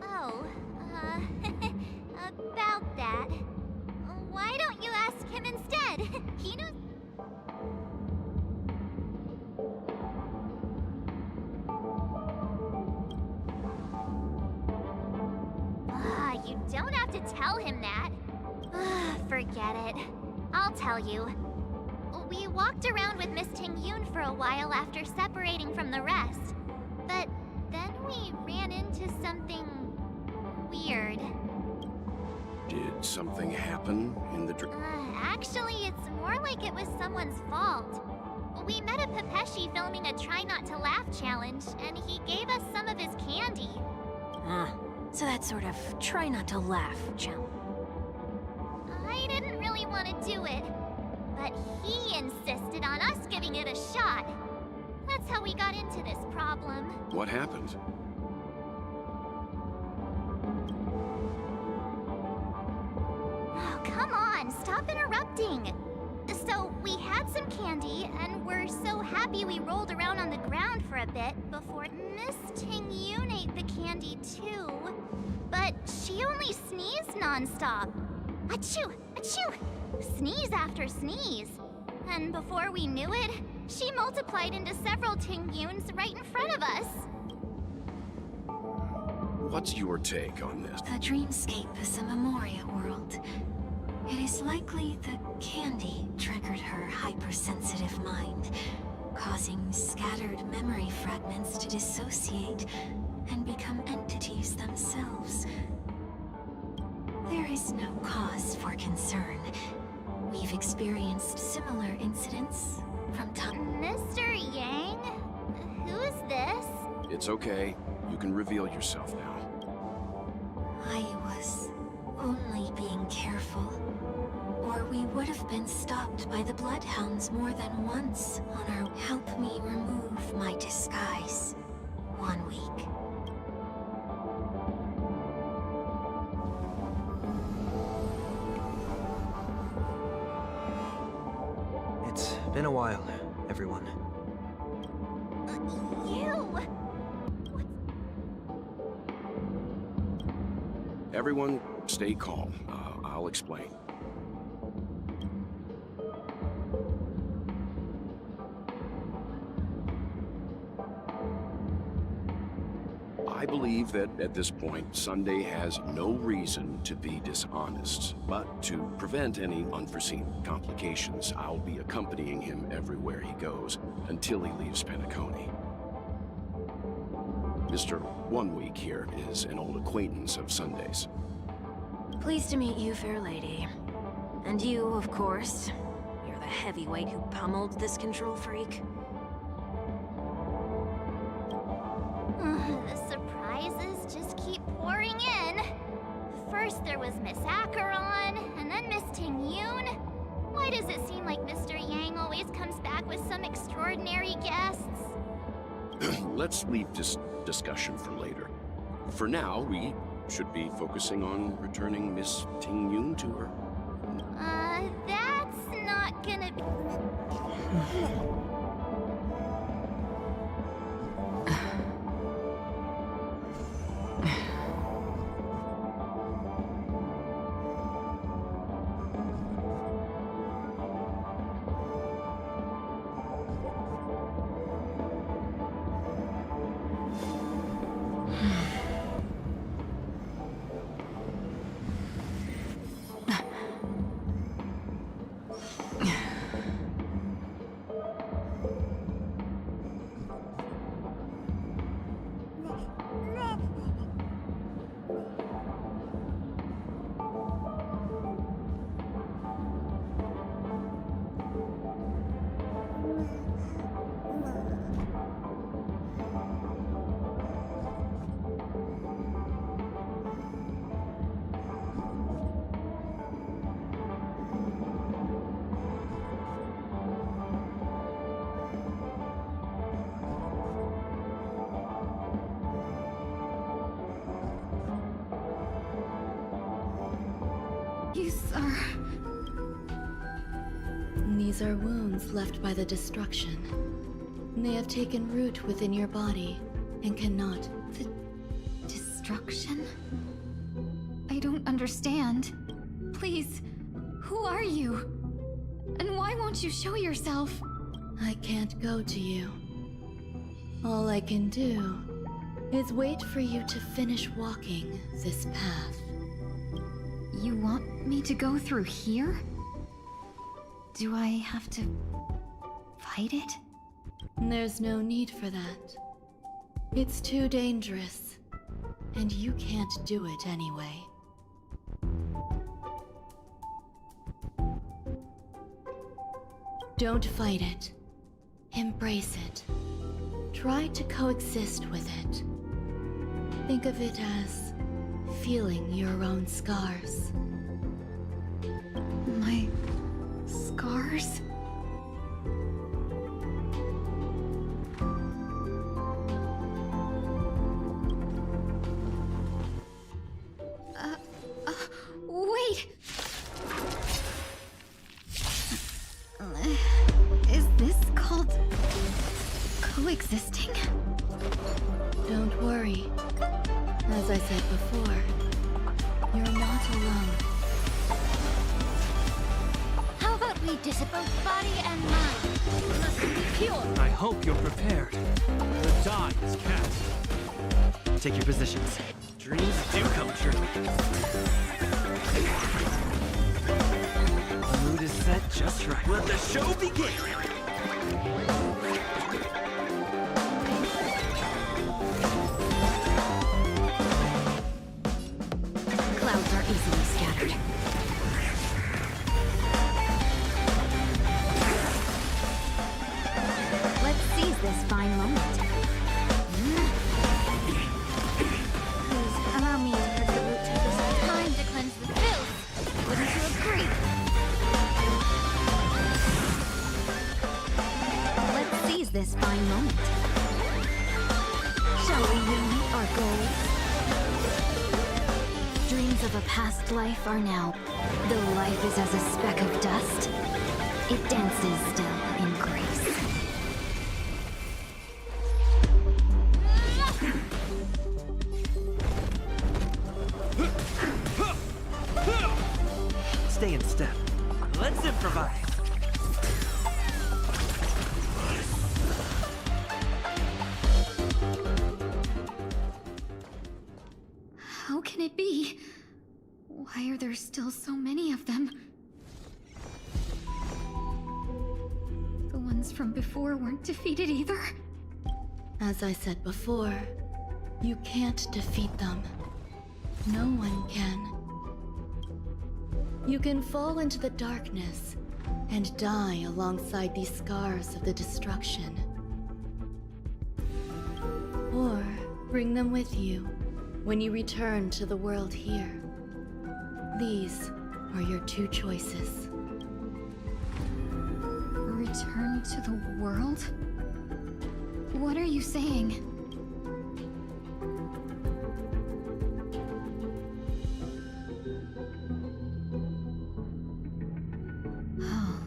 Oh, about that. Why don't you ask him instead? He knows... You don't have to tell him that. Forget it. I'll tell you. We walked around with Miss Ting-Yoon for a while after separating from the rest. But then we ran into something weird. Did something happen in the Actually, it's more like it was someone's fault. We met a Pepeshi filming a Try Not to Laugh challenge, and he gave us some of his candy. So that sort of try not to laugh challenge. I didn't really want to do it, but he insisted on us giving it a shot. That's how we got into this problem. What happened? Oh, come on, stop interrupting. So, we had some candy, and we're so happy we rolled around on the ground for a bit before Miss Ting-Yoon ate the candy too. But she only sneezed nonstop. Achoo! Achoo! Sneeze after sneeze. And before we knew it, she multiplied into several Ting-Yoons right in front of us. What's your take on this? The dreamscape is a Memoria world. It is likely the candy triggered her hypersensitive mind, causing scattered memory fragments to dissociate and become entities themselves. There is no cause for concern. We've experienced similar incidents from time. Mr. Yang? Who's this? It's okay. You can reveal yourself now. I was only being careful, or we would have been stopped by the Bloodhounds more than once on our help me remove my disguise 1 week. It's been a while, everyone. You! Everyone, stay calm. I'll explain. I believe that at this point, Sunday has no reason to be dishonest. But to prevent any unforeseen complications, I'll be accompanying him everywhere he goes until he leaves Penacony. Mr. 1 Week here is an old acquaintance of Sunday's. Pleased to meet you, fair lady. And you, of course. You're the heavyweight who pummeled this control freak. The surprises just keep pouring in. First there was Miss Acheron, and then Miss Ting-Yoon. Why does it seem like Mr. Yang always comes back with some extraordinary guests? Let's leave this discussion for later. For now, we should be focusing on returning Miss Ting-Yoon to her. That's not gonna be... These are wounds left by the destruction. They have taken root within your body and cannot... The destruction? I don't understand. Please, who are you? And why won't you show yourself? I can't go to you. All I can do is wait for you to finish walking this path. You want me to go through here? Do I have to fight it? There's no need for that. It's too dangerous, and you can't do it anyway. Don't fight it. Embrace it. Try to coexist with it. Think of it as feeling your own scars. My scars? Wait! Is this called coexisting? Don't worry. As I said before, you're not alone. How about we dissipate body and mind? Let's be pure. I hope you're prepared. The die is cast. Take your positions. Dreams do come true. The mood is set just right. Let the show begin! Clouds are easily scattered. Let's seize this fine moment. Please allow me to put the root to this time to cleanse the filth. Wouldn't you agree? Let's seize this fine moment. Shall we unite our goals? Dreams of a past life are now. Though life is as a speck of dust, it dances still in grace. Stay in step. Let's improvise. How can it be? Why are there still so many of them? The ones from before weren't defeated either? As I said before, you can't defeat them. No one can. You can fall into the darkness and die alongside these scars of the destruction. Or bring them with you when you return to the world here. These are your two choices. Return to the world? What are you saying? Oh.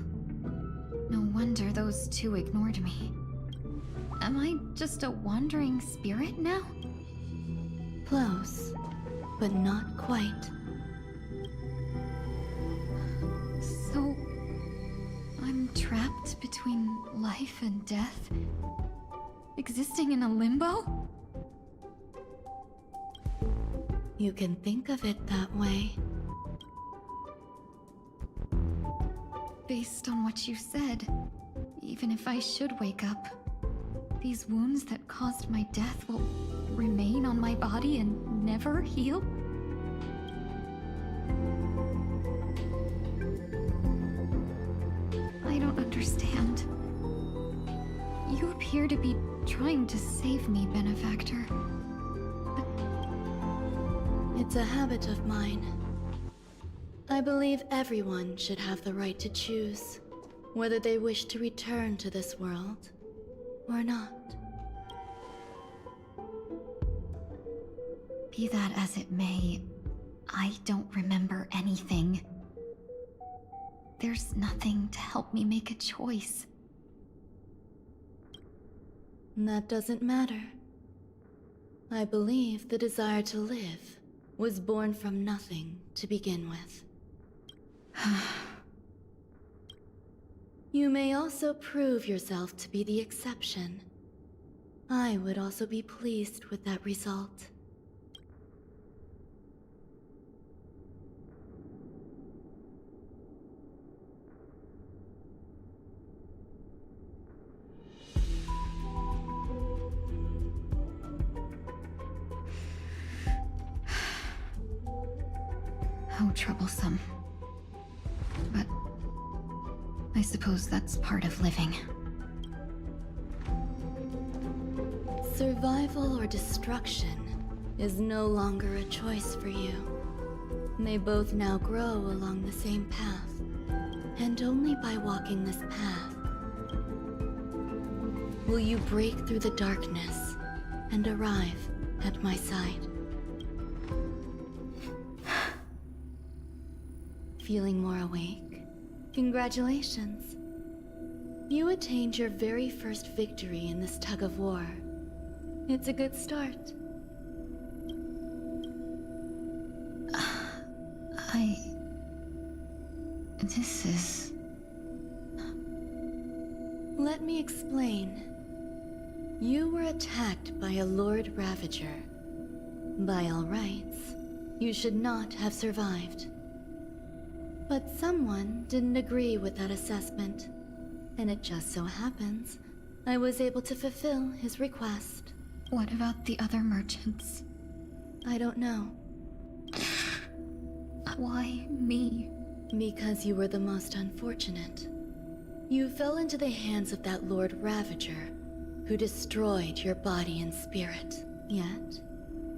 No wonder those two ignored me. Am I just a wandering spirit now? Close, but not quite. So, I'm trapped between life and death? Existing in a limbo? You can think of it that way. Based on what you said, even if I should wake up, these wounds that caused my death will remain on my body and never heal? I don't understand. You appear to be trying to save me, Benefactor. But it's a habit of mine. I believe everyone should have the right to choose whether they wish to return to this world or not. Be that as it may, I don't remember anything. There's nothing to help me make a choice. That doesn't matter. I believe the desire to live was born from nothing to begin with. You may also prove yourself to be the exception. I would also be pleased with that result. troublesome. But I suppose that's part of living. Survival or destruction is no longer a choice for you. They both now grow along the same path, and only by walking this path will you break through the darkness and arrive at my side. Feeling more awake? Congratulations. You attained your very first victory in this tug of war. It's a good start. This is... Let me explain. You were attacked by a Lord Ravager. By all rights, you should not have survived. But someone didn't agree with that assessment, and it just so happens I was able to fulfill his request. What about the other merchants? I don't know. Why me? Because you were the most unfortunate. You fell into the hands of that Lord Ravager, who destroyed your body and spirit. Yet,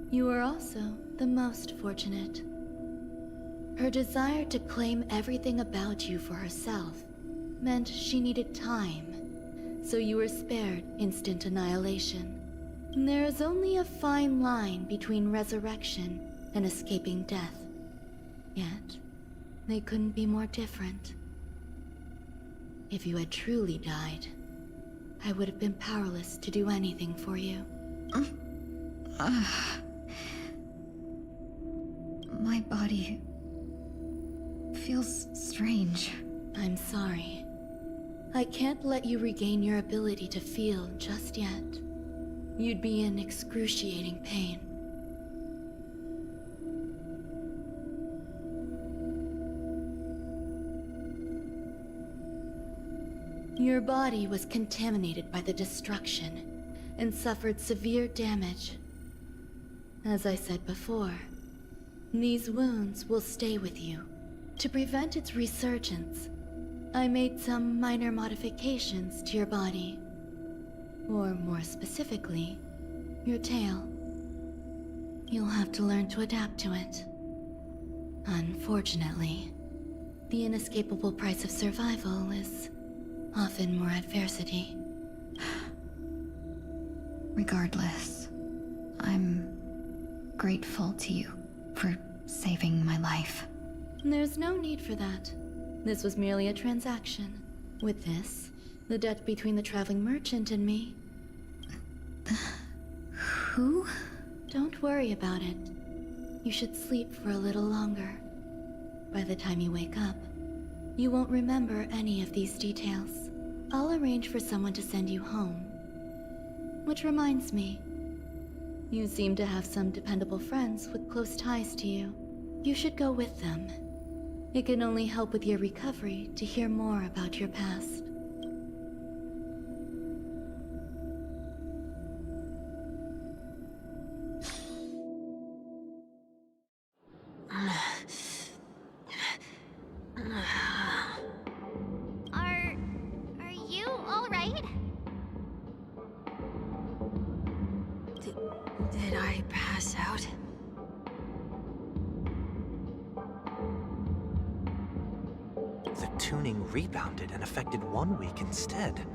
you were also the most fortunate. Her desire to claim everything about you for herself meant she needed time, so you were spared instant annihilation. There is only a fine line between resurrection and escaping death. Yet, they couldn't be more different. If you had truly died, I would have been powerless to do anything for you. My body feels strange. I'm sorry. I can't let you regain your ability to feel just yet. You'd be in excruciating pain. Your body was contaminated by the destruction and suffered severe damage. As I said before, these wounds will stay with you. To prevent its resurgence, I made some minor modifications to your body. Or more specifically, your tail. You'll have to learn to adapt to it. Unfortunately, the inescapable price of survival is often more adversity. Regardless, I'm grateful to you for saving my life. There's no need for that. This was merely a transaction. With this, the debt between the traveling merchant and me. Who? Don't worry about it. You should sleep for a little longer. By the time you wake up, you won't remember any of these details. I'll arrange for someone to send you home. Which reminds me, you seem to have some dependable friends with close ties to you. You should go with them. It can only help with your recovery to hear more about your past. Are you all right? Did I pass out? The tuning rebounded and affected 1 week instead.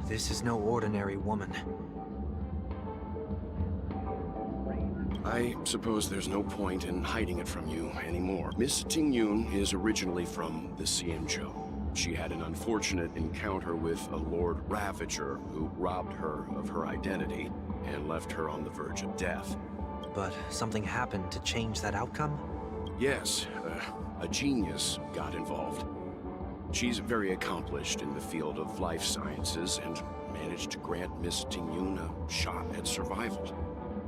This is no ordinary woman. I suppose there's no point in hiding it from you anymore. Miss Ting-Yun is originally from the Xianzhou. She had an unfortunate encounter with a Lord Ravager who robbed her of her identity and left her on the verge of death. But something happened to change that outcome? Yes, a genius got involved. She's very accomplished in the field of life sciences and managed to grant Miss Ting-Yun a shot at survival.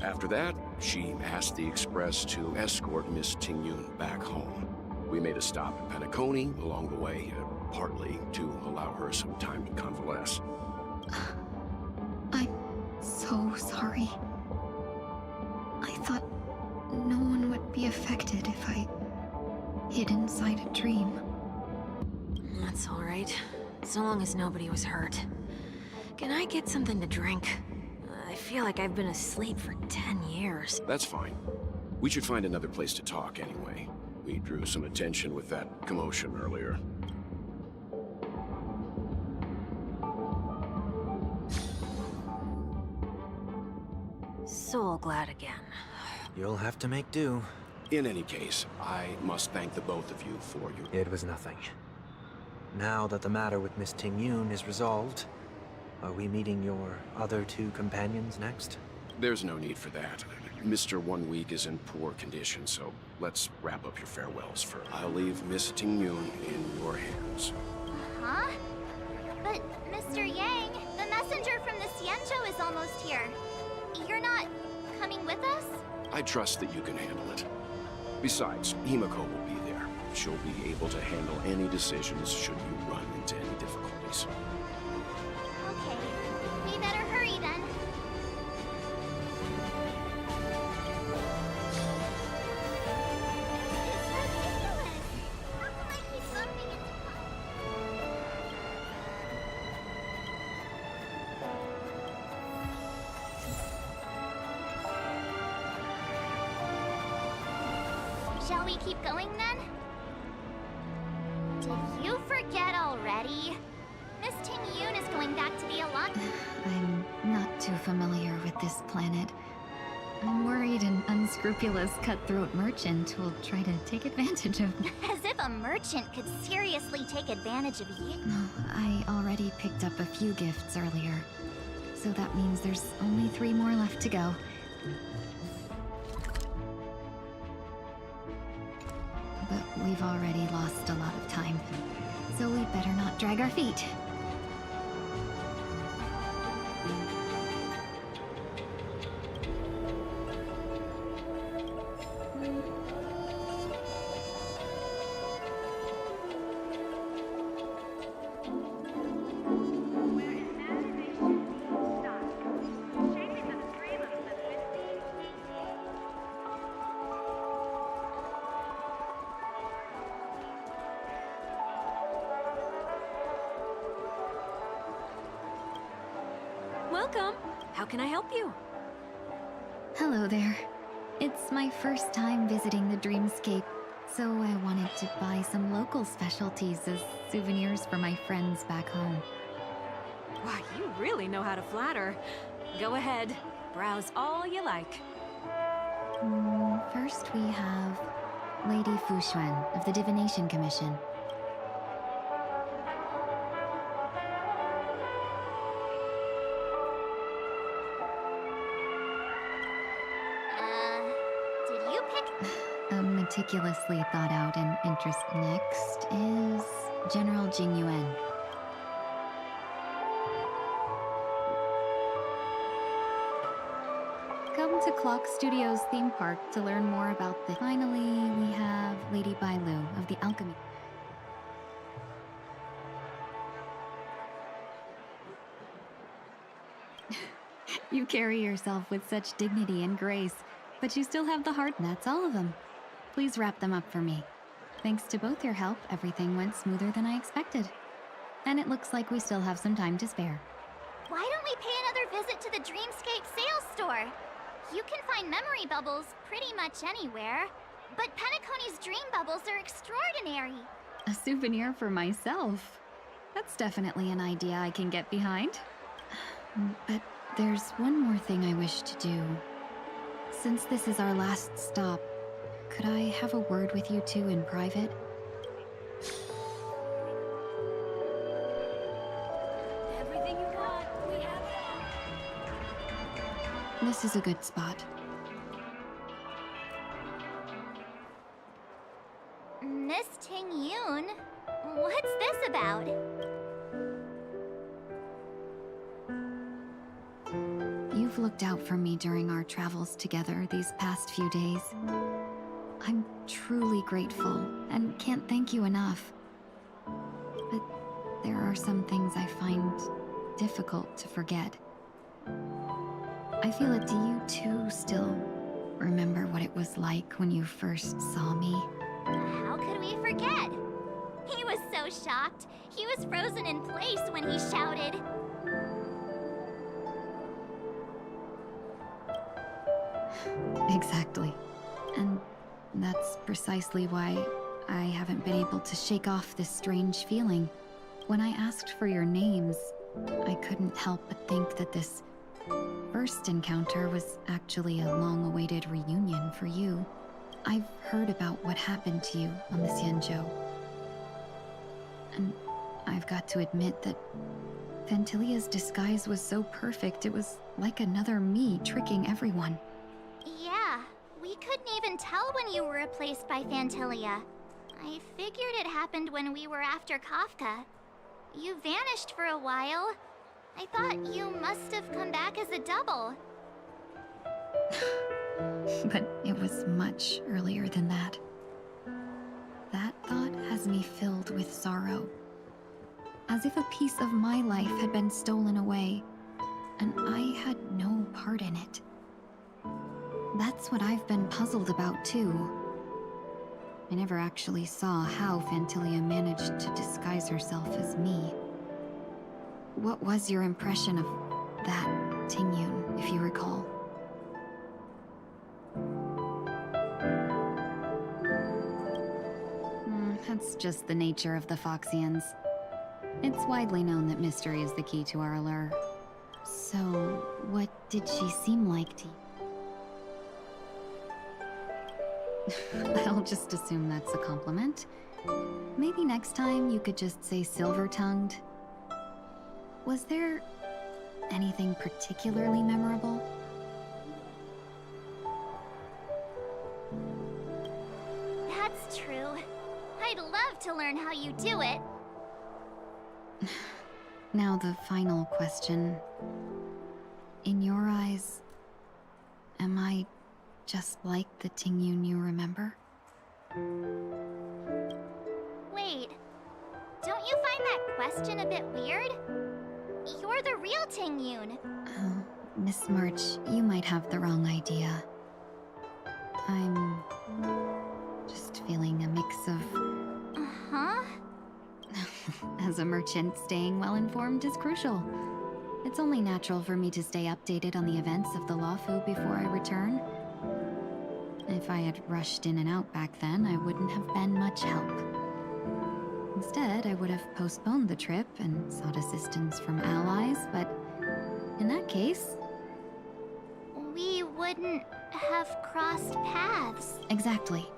After that, she asked the Express to escort Miss Ting-Yun back home. We made a stop at Penacony along the way, partly to allow her some time to convalesce. I'm so sorry. I thought no one would be affected if I hid inside a dream. That's all right. So long as nobody was hurt. Can I get something to drink? I feel like I've been asleep for 10 years. That's fine. We should find another place to talk anyway. We drew some attention with that commotion earlier. So glad again. You'll have to make do. In any case, I must thank the both of you for your... It was nothing. Now that the matter with Miss Ting Yun is resolved, are we meeting your other two companions next? There's no need for that. Mr. 1 Week is in poor condition, so let's wrap up your farewells first. I'll leave Miss Ting Yun in your hands. Huh? But, Mr. Yang, the messenger from the Xianzhou is almost here. You're not coming with us? I trust that you can handle it. Besides, Himiko will be there. She'll be able to handle any decisions should you run into any difficulties. Okay. We better hurry then. Shall we keep going then? Did you forget already? Miss Ting Yun is going back to the Alliance. I'm not too familiar with this planet. I'm worried an unscrupulous cutthroat merchant will try to take advantage of me. As if a merchant could seriously take advantage of you. I already picked up a few gifts earlier, so that means there's only 3 more left to go. But we've already lost a lot of time, so we better not drag our feet. Welcome. How can I help you? Hello there. It's my first time visiting the Dreamscape, so I wanted to buy some local specialties as souvenirs for my friends back home. Wow, you really know how to flatter. Go ahead. Browse all you like. First we have Lady Fu Xuan of the Divination Commission. Did you pick? A meticulously thought out and interest. Next is General Jing Yuan. Come to Clock Studios theme park to learn more about the... Finally, we have Lady Bailu of the Alchemy. You carry yourself with such dignity and grace, but you still have the heart. That's all of them. Please wrap them up for me. Thanks to both your help, everything went smoother than I expected. And it looks like we still have some time to spare. Why don't we pay another visit to the Dreamscape sales store? You can find memory bubbles pretty much anywhere, but Penacony's dream bubbles are extraordinary. A souvenir for myself. That's definitely an idea I can get behind. But there's one more thing I wish to do. Since this is our last stop, could I have a word with you two in private? Everything you want, we have it. This is a good spot. Miss Ting Yun, what's this about? You've looked out for me during our travels together these past few days. I'm truly grateful and can't thank you enough. But there are some things I find difficult to forget. I feel it. Do you too still remember what it was like when you first saw me? How could we forget? He was so shocked. He was frozen in place when he shouted. Exactly. And that's precisely why I haven't been able to shake off this strange feeling. When I asked for your names, I couldn't help but think that this first encounter was actually a long-awaited reunion for you. I've heard about what happened to you on the Xianzhou. And I've got to admit that Fantilia's disguise was so perfect, it was like another me tricking everyone. Yeah, we couldn't even tell when you were replaced by Fantilia. I figured it happened when we were after Kafka. You vanished for a while. I thought you must have come back as a double. But it was much earlier than that. That thought has me filled with sorrow. As if a piece of my life had been stolen away, and I had no part in it. That's what I've been puzzled about, too. I never actually saw how Fantilia managed to disguise herself as me. What was your impression of that Tingyun, if you recall? That's just the nature of the Foxians. It's widely known that mystery is the key to our allure. So, what did she seem like to you? I'll just assume that's a compliment. Maybe next time you could just say silver-tongued. Was there anything particularly memorable? That's true. I'd love to learn how you do it. Now the final question. In your eyes, am I just like the Tingyun you remember? Wait, don't you find that question a bit weird? You're the real Tingyun. Oh, Miss March, you might have the wrong idea. I'm just feeling a mix of... Uh-huh? As a merchant, staying well-informed is crucial. It's only natural for me to stay updated on the events of the Luofu before I return. If I had rushed in and out back then, I wouldn't have been much help. Instead, I would have postponed the trip and sought assistance from allies, but in that case... We wouldn't have crossed paths. Exactly.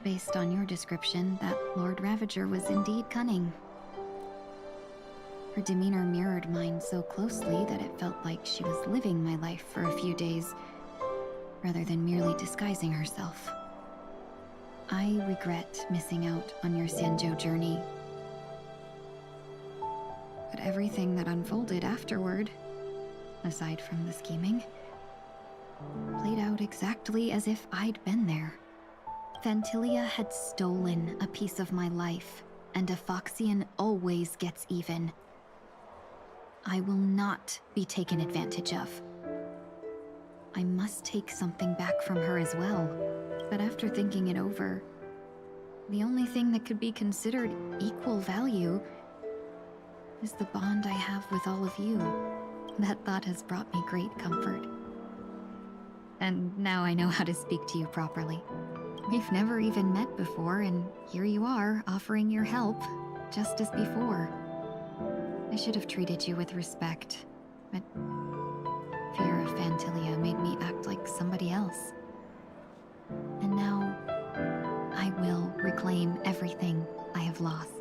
Based on your description, that Lord Ravager was indeed cunning. Her demeanor mirrored mine so closely that it felt like she was living my life for a few days, rather than merely disguising herself. I regret missing out on your Xianzhou journey. But everything that unfolded afterward, aside from the scheming, played out exactly as if I'd been there. Fantilia had stolen a piece of my life, and a Foxian always gets even. I will not be taken advantage of. I must take something back from her as well. But after thinking it over, the only thing that could be considered equal value is the bond I have with all of you. That thought has brought me great comfort. And now I know how to speak to you properly. We've never even met before, and here you are, offering your help, just as before. I should have treated you with respect, but fear of Fantilia made me act like somebody else. And now, I will reclaim everything I have lost.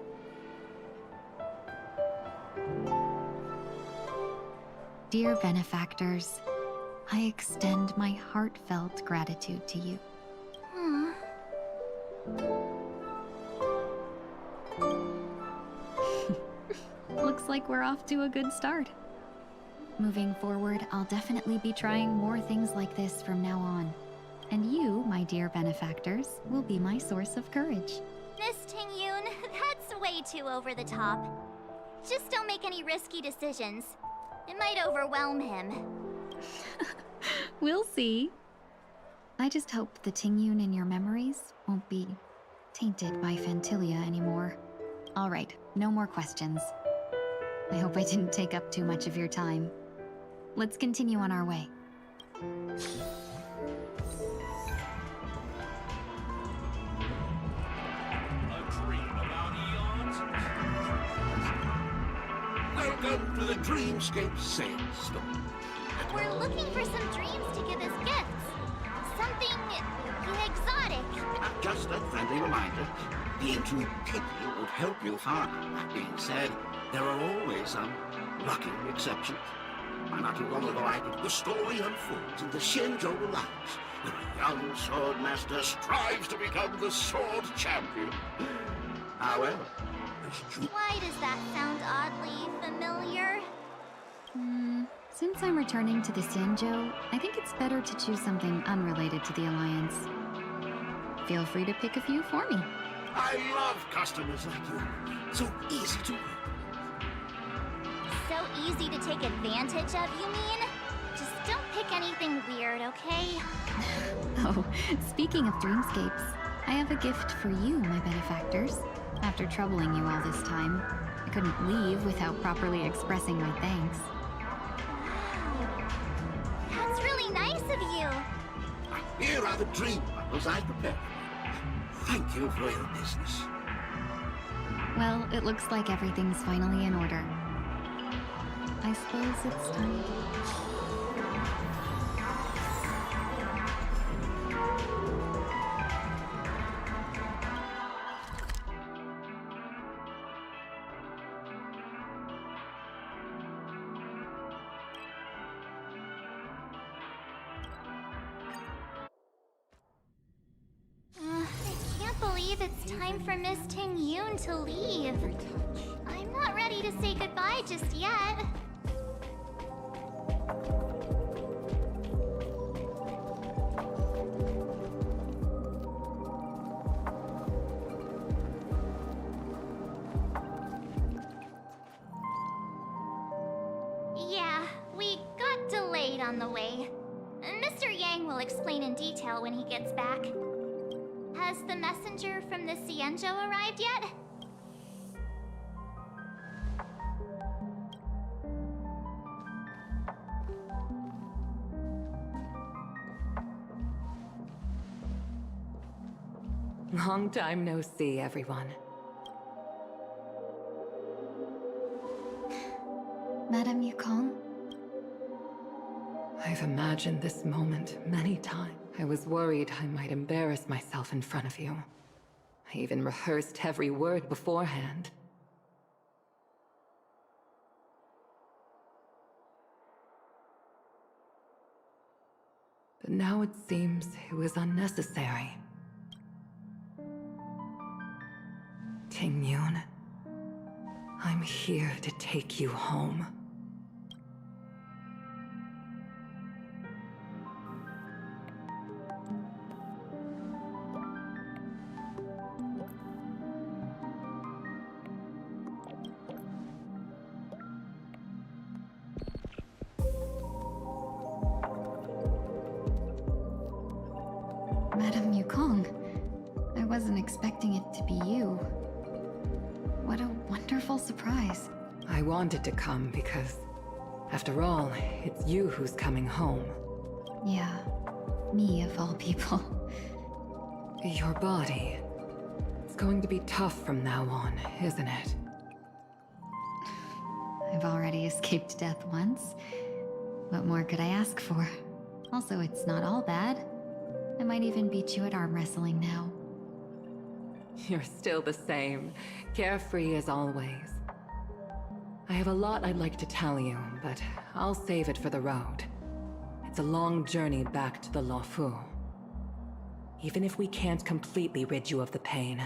Dear benefactors, I extend my heartfelt gratitude to you. Looks like we're off to a good start. Moving forward, I'll definitely be trying more things like this from now on. And you, my dear benefactors, will be my source of courage. Miss Tingyun, that's way too over the top. Just don't make any risky decisions. It might overwhelm him. We'll see. I just hope the Tingyun in your memories won't be tainted by Fantilia anymore. Alright, no more questions. I hope I didn't take up too much of your time. Let's continue on our way. Welcome to the Dreamscape Sales Store. We're looking for some dreams to give as gifts. Something exotic. Just a friendly reminder. Being too picky won't help you far. That being said, there are always some lucky exceptions. Not too long ago, the story unfolds in the Xianzhou Alliance, where a young sword master strives to become the sword champion. However, Why does that sound oddly familiar? Since I'm returning to the Xianzhou, I think it's better to choose something unrelated to the Alliance. Feel free to pick a few for me. I love customers like you. So easy to work. So easy to take advantage of, you mean? Just don't pick anything weird, okay? Oh, speaking of dreamscapes, I have a gift for you, my benefactors. After troubling you all this time, I couldn't leave without properly expressing my thanks. That's really nice of you. Here are the dream bundles I prepared. Thank you for your business. Well, it looks like everything's finally in order. I suppose it's time. I can't believe it's time for Miss Ting Yoon to leave. I'm not ready to say goodbye just yet. Yeah, we got delayed on the way. Mr. Yang will explain in detail when he gets back. Has the messenger from the Xianzhou arrived yet? Long time no see, everyone. Madame Yukong? I've imagined this moment many times. I was worried I might embarrass myself in front of you. I even rehearsed every word beforehand. But now it seems it was unnecessary. Ting Yun, I'm here to take you home. Madame Yukong, I wasn't expecting it to be you. What a wonderful surprise. I wanted to come because, after all, it's you who's coming home. Yeah, me of all people. Your body. It's going to be tough from now on, isn't it? I've already escaped death once. What more could I ask for? Also, it's not all bad. I might even beat you at arm wrestling now. You're still the same, carefree as always. I have a lot I'd like to tell you, but I'll save it for the road. It's a long journey back to the Luofu. Even if we can't completely rid you of the pain,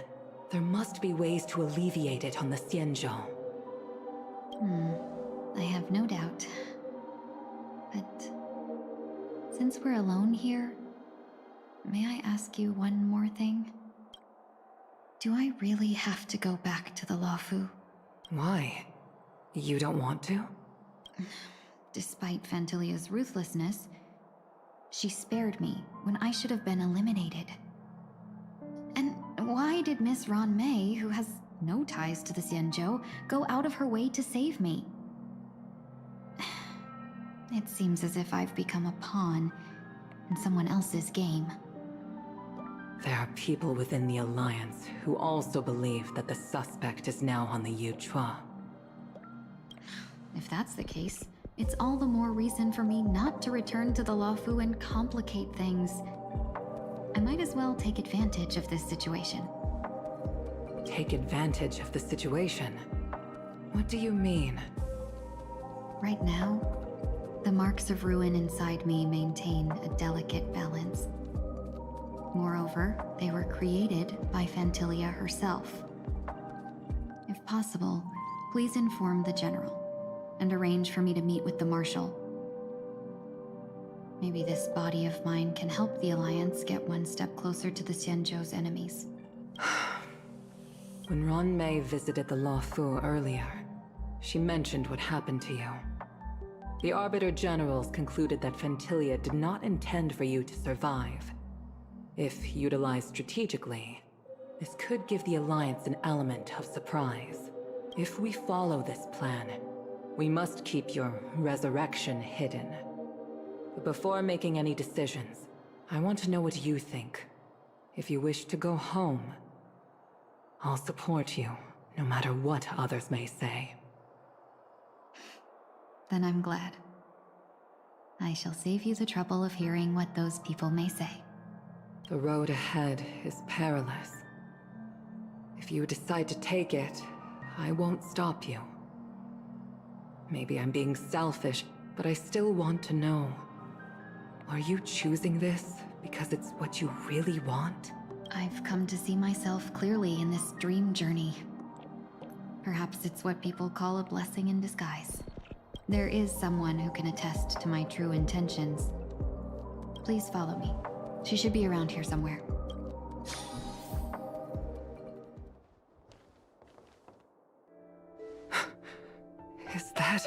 there must be ways to alleviate it on the Xianzhou. I have no doubt. But since we're alone here, may I ask you one more thing? Do I really have to go back to the Luofu? Why? You don't want to? Despite Fantilia's ruthlessness, she spared me when I should have been eliminated. And Why did Miss Ron May, who has no ties to the Xianzhou, go out of her way to save me? It seems as if I've become a pawn in someone else's game. There are people within the Alliance who also believe that the suspect is now on the Yuchua. If that's the case, it's all the more reason for me not to return to the Luofu and complicate things. I might as well take advantage of this situation. Take advantage of the situation? What do you mean? Right now, the marks of ruin inside me maintain a delicate balance. Moreover, they were created by Phantilia herself. If possible, please inform the General and arrange for me to meet with the Marshal. Maybe this body of mine can help the Alliance get one step closer to the Xianzhou's enemies. When Ron Mei visited the Luofu earlier, she mentioned what happened to you. The Arbiter Generals concluded that Phantilia did not intend for you to survive. If utilized strategically, this could give the Alliance an element of surprise. If we follow this plan, we must keep your resurrection hidden. But before making any decisions, I want to know what you think. If you wish to go home, I'll support you, no matter what others may say. Then I'm glad. I shall save you the trouble of hearing what those people may say. The road ahead is perilous. If you decide to take it, I won't stop you. Maybe I'm being selfish, but I still want to know. Are you choosing this because it's what you really want? I've come to see myself clearly in this dream journey. Perhaps it's what people call a blessing in disguise. There is someone who can attest to my true intentions. Please follow me. She should be around here somewhere. Is that...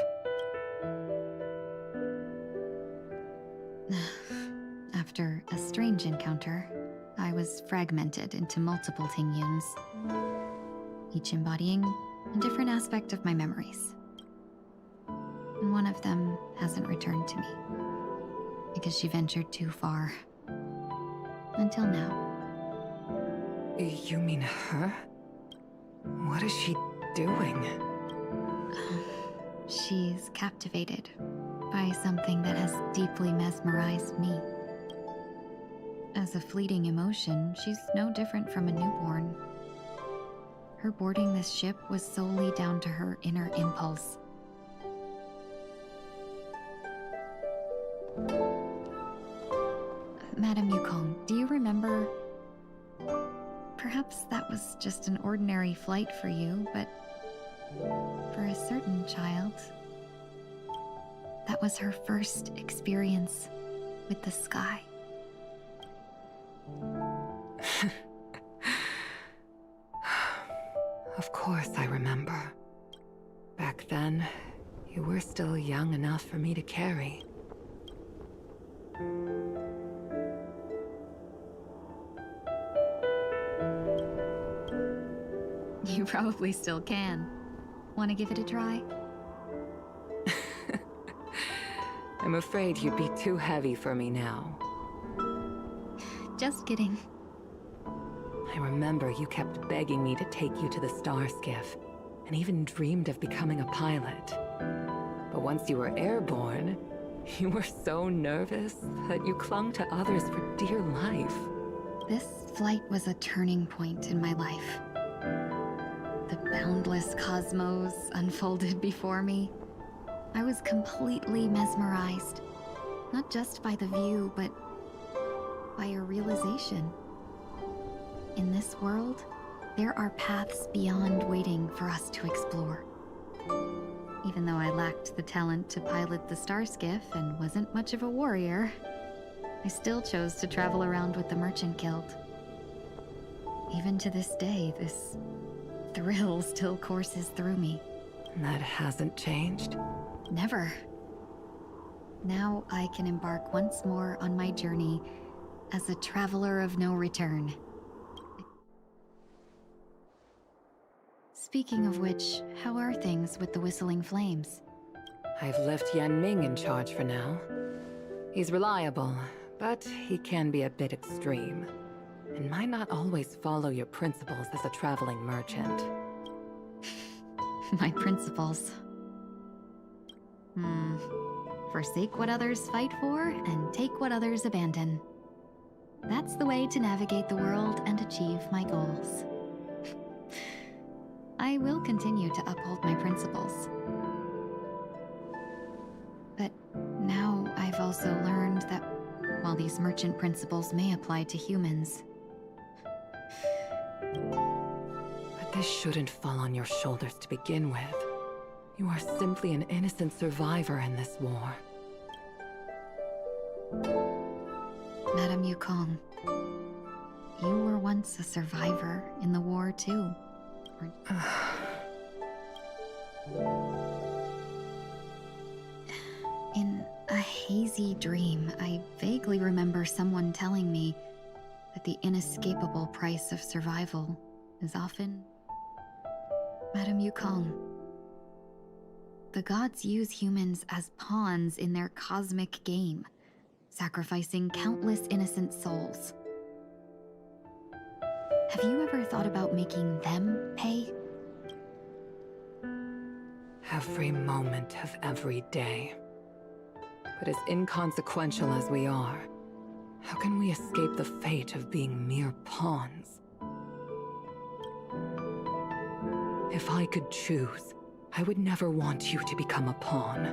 After a strange encounter, I was fragmented into multiple Tingyuns, each embodying a different aspect of my memories. And one of them hasn't returned to me, because she ventured too far. Until now. You mean her? What is she doing? She's captivated by something that has deeply mesmerized me. As a fleeting emotion, she's no different from a newborn. Her boarding this ship was solely down to her inner impulse. Madame Yukong, do you remember? Perhaps that was just an ordinary flight for you, but for a certain child, that was her first experience with the sky. Of course I remember. Back then, you were still young enough for me to carry. You probably still can. Want to give it a try? I'm afraid you'd be too heavy for me now. Just kidding. I remember you kept begging me to take you to the star skiff, and even dreamed of becoming a pilot. But once you were airborne, you were so nervous that you clung to others for dear life. This flight was a turning point in my life. The boundless cosmos unfolded before me. I was completely mesmerized, not just by the view, but by a realization. In this world, there are paths beyond waiting for us to explore. Even though I lacked the talent to pilot the star skiff and wasn't much of a warrior, I still chose to travel around with the Merchant Guild. Even to this day, this thrill still courses through me. That hasn't changed? Never. Now I can embark once more on my journey as a traveler of no return. Speaking of which, how are things with the Whistling Flames? I've left Yan Ming in charge for now. He's reliable, but he can be a bit extreme, and might not always follow your principles as a traveling merchant. My principles. Forsake what others fight for, and take what others abandon. That's the way to navigate the world and achieve my goals. I will continue to uphold my principles. But now I've also learned that while these merchant principles may apply to humans, but this shouldn't fall on your shoulders to begin with. You are simply an innocent survivor in this war. Madame Yukong, you were once a survivor in the war too. In a hazy dream, I vaguely remember someone telling me that the inescapable price of survival is often... Madame Yukong, the gods use humans as pawns in their cosmic game, sacrificing countless innocent souls. Have you ever thought about making them pay? Every moment of every day. But as inconsequential as we are, how can we escape the fate of being mere pawns? If I could choose, I would never want you to become a pawn.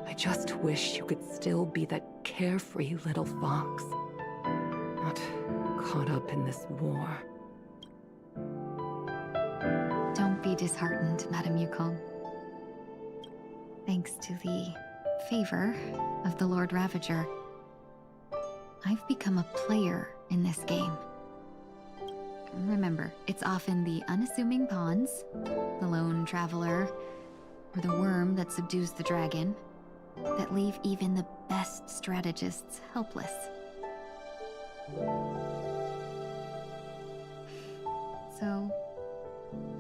I just wish you could still be that carefree little fox. Not caught up in this war. Don't be disheartened, Madame Yukong. Thanks to the favor of the Lord Ravager, I've become a player in this game. Remember, it's often the unassuming pawns, the lone traveler, or the worm that subdues the dragon, that leave even the best strategists helpless. So,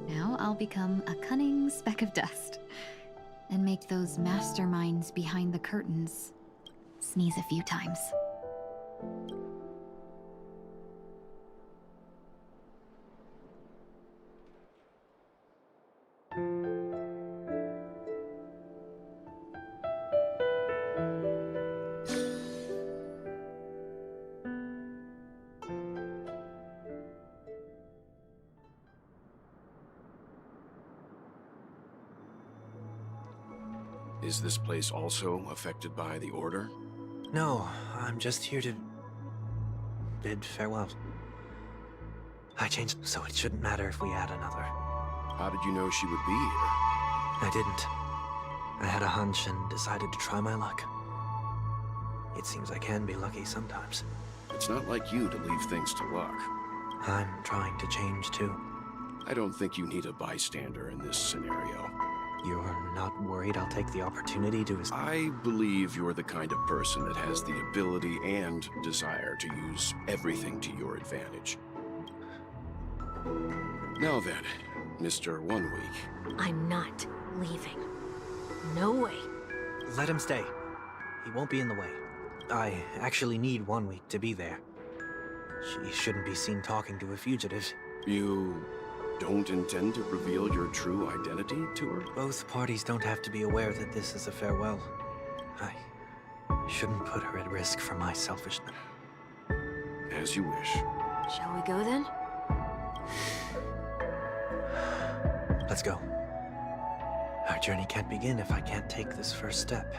now I'll become a cunning speck of dust, and make those masterminds behind the curtains sneeze a few times. Is this place also affected by the Order? No, I'm just here to bid farewell. I changed, so it shouldn't matter if we add another. How did you know she would be here? I didn't. I had a hunch and decided to try my luck. It seems I can be lucky sometimes. It's not like you to leave things to luck. I'm trying to change too. I don't think you need a bystander in this scenario. You're not worried I'll take the opportunity to... I believe you're the kind of person that has the ability and desire to use everything to your advantage. Now then, Mr. 1 Week. I'm not leaving. No way. Let him stay. He won't be in the way. I actually need 1 week to be there. She shouldn't be seen talking to a fugitive. You don't intend to reveal your true identity to her? Both parties don't have to be aware that this is a farewell. I shouldn't put her at risk for my selfishness. As you wish. Shall we go then? Let's go. Our journey can't begin if I can't take this first step.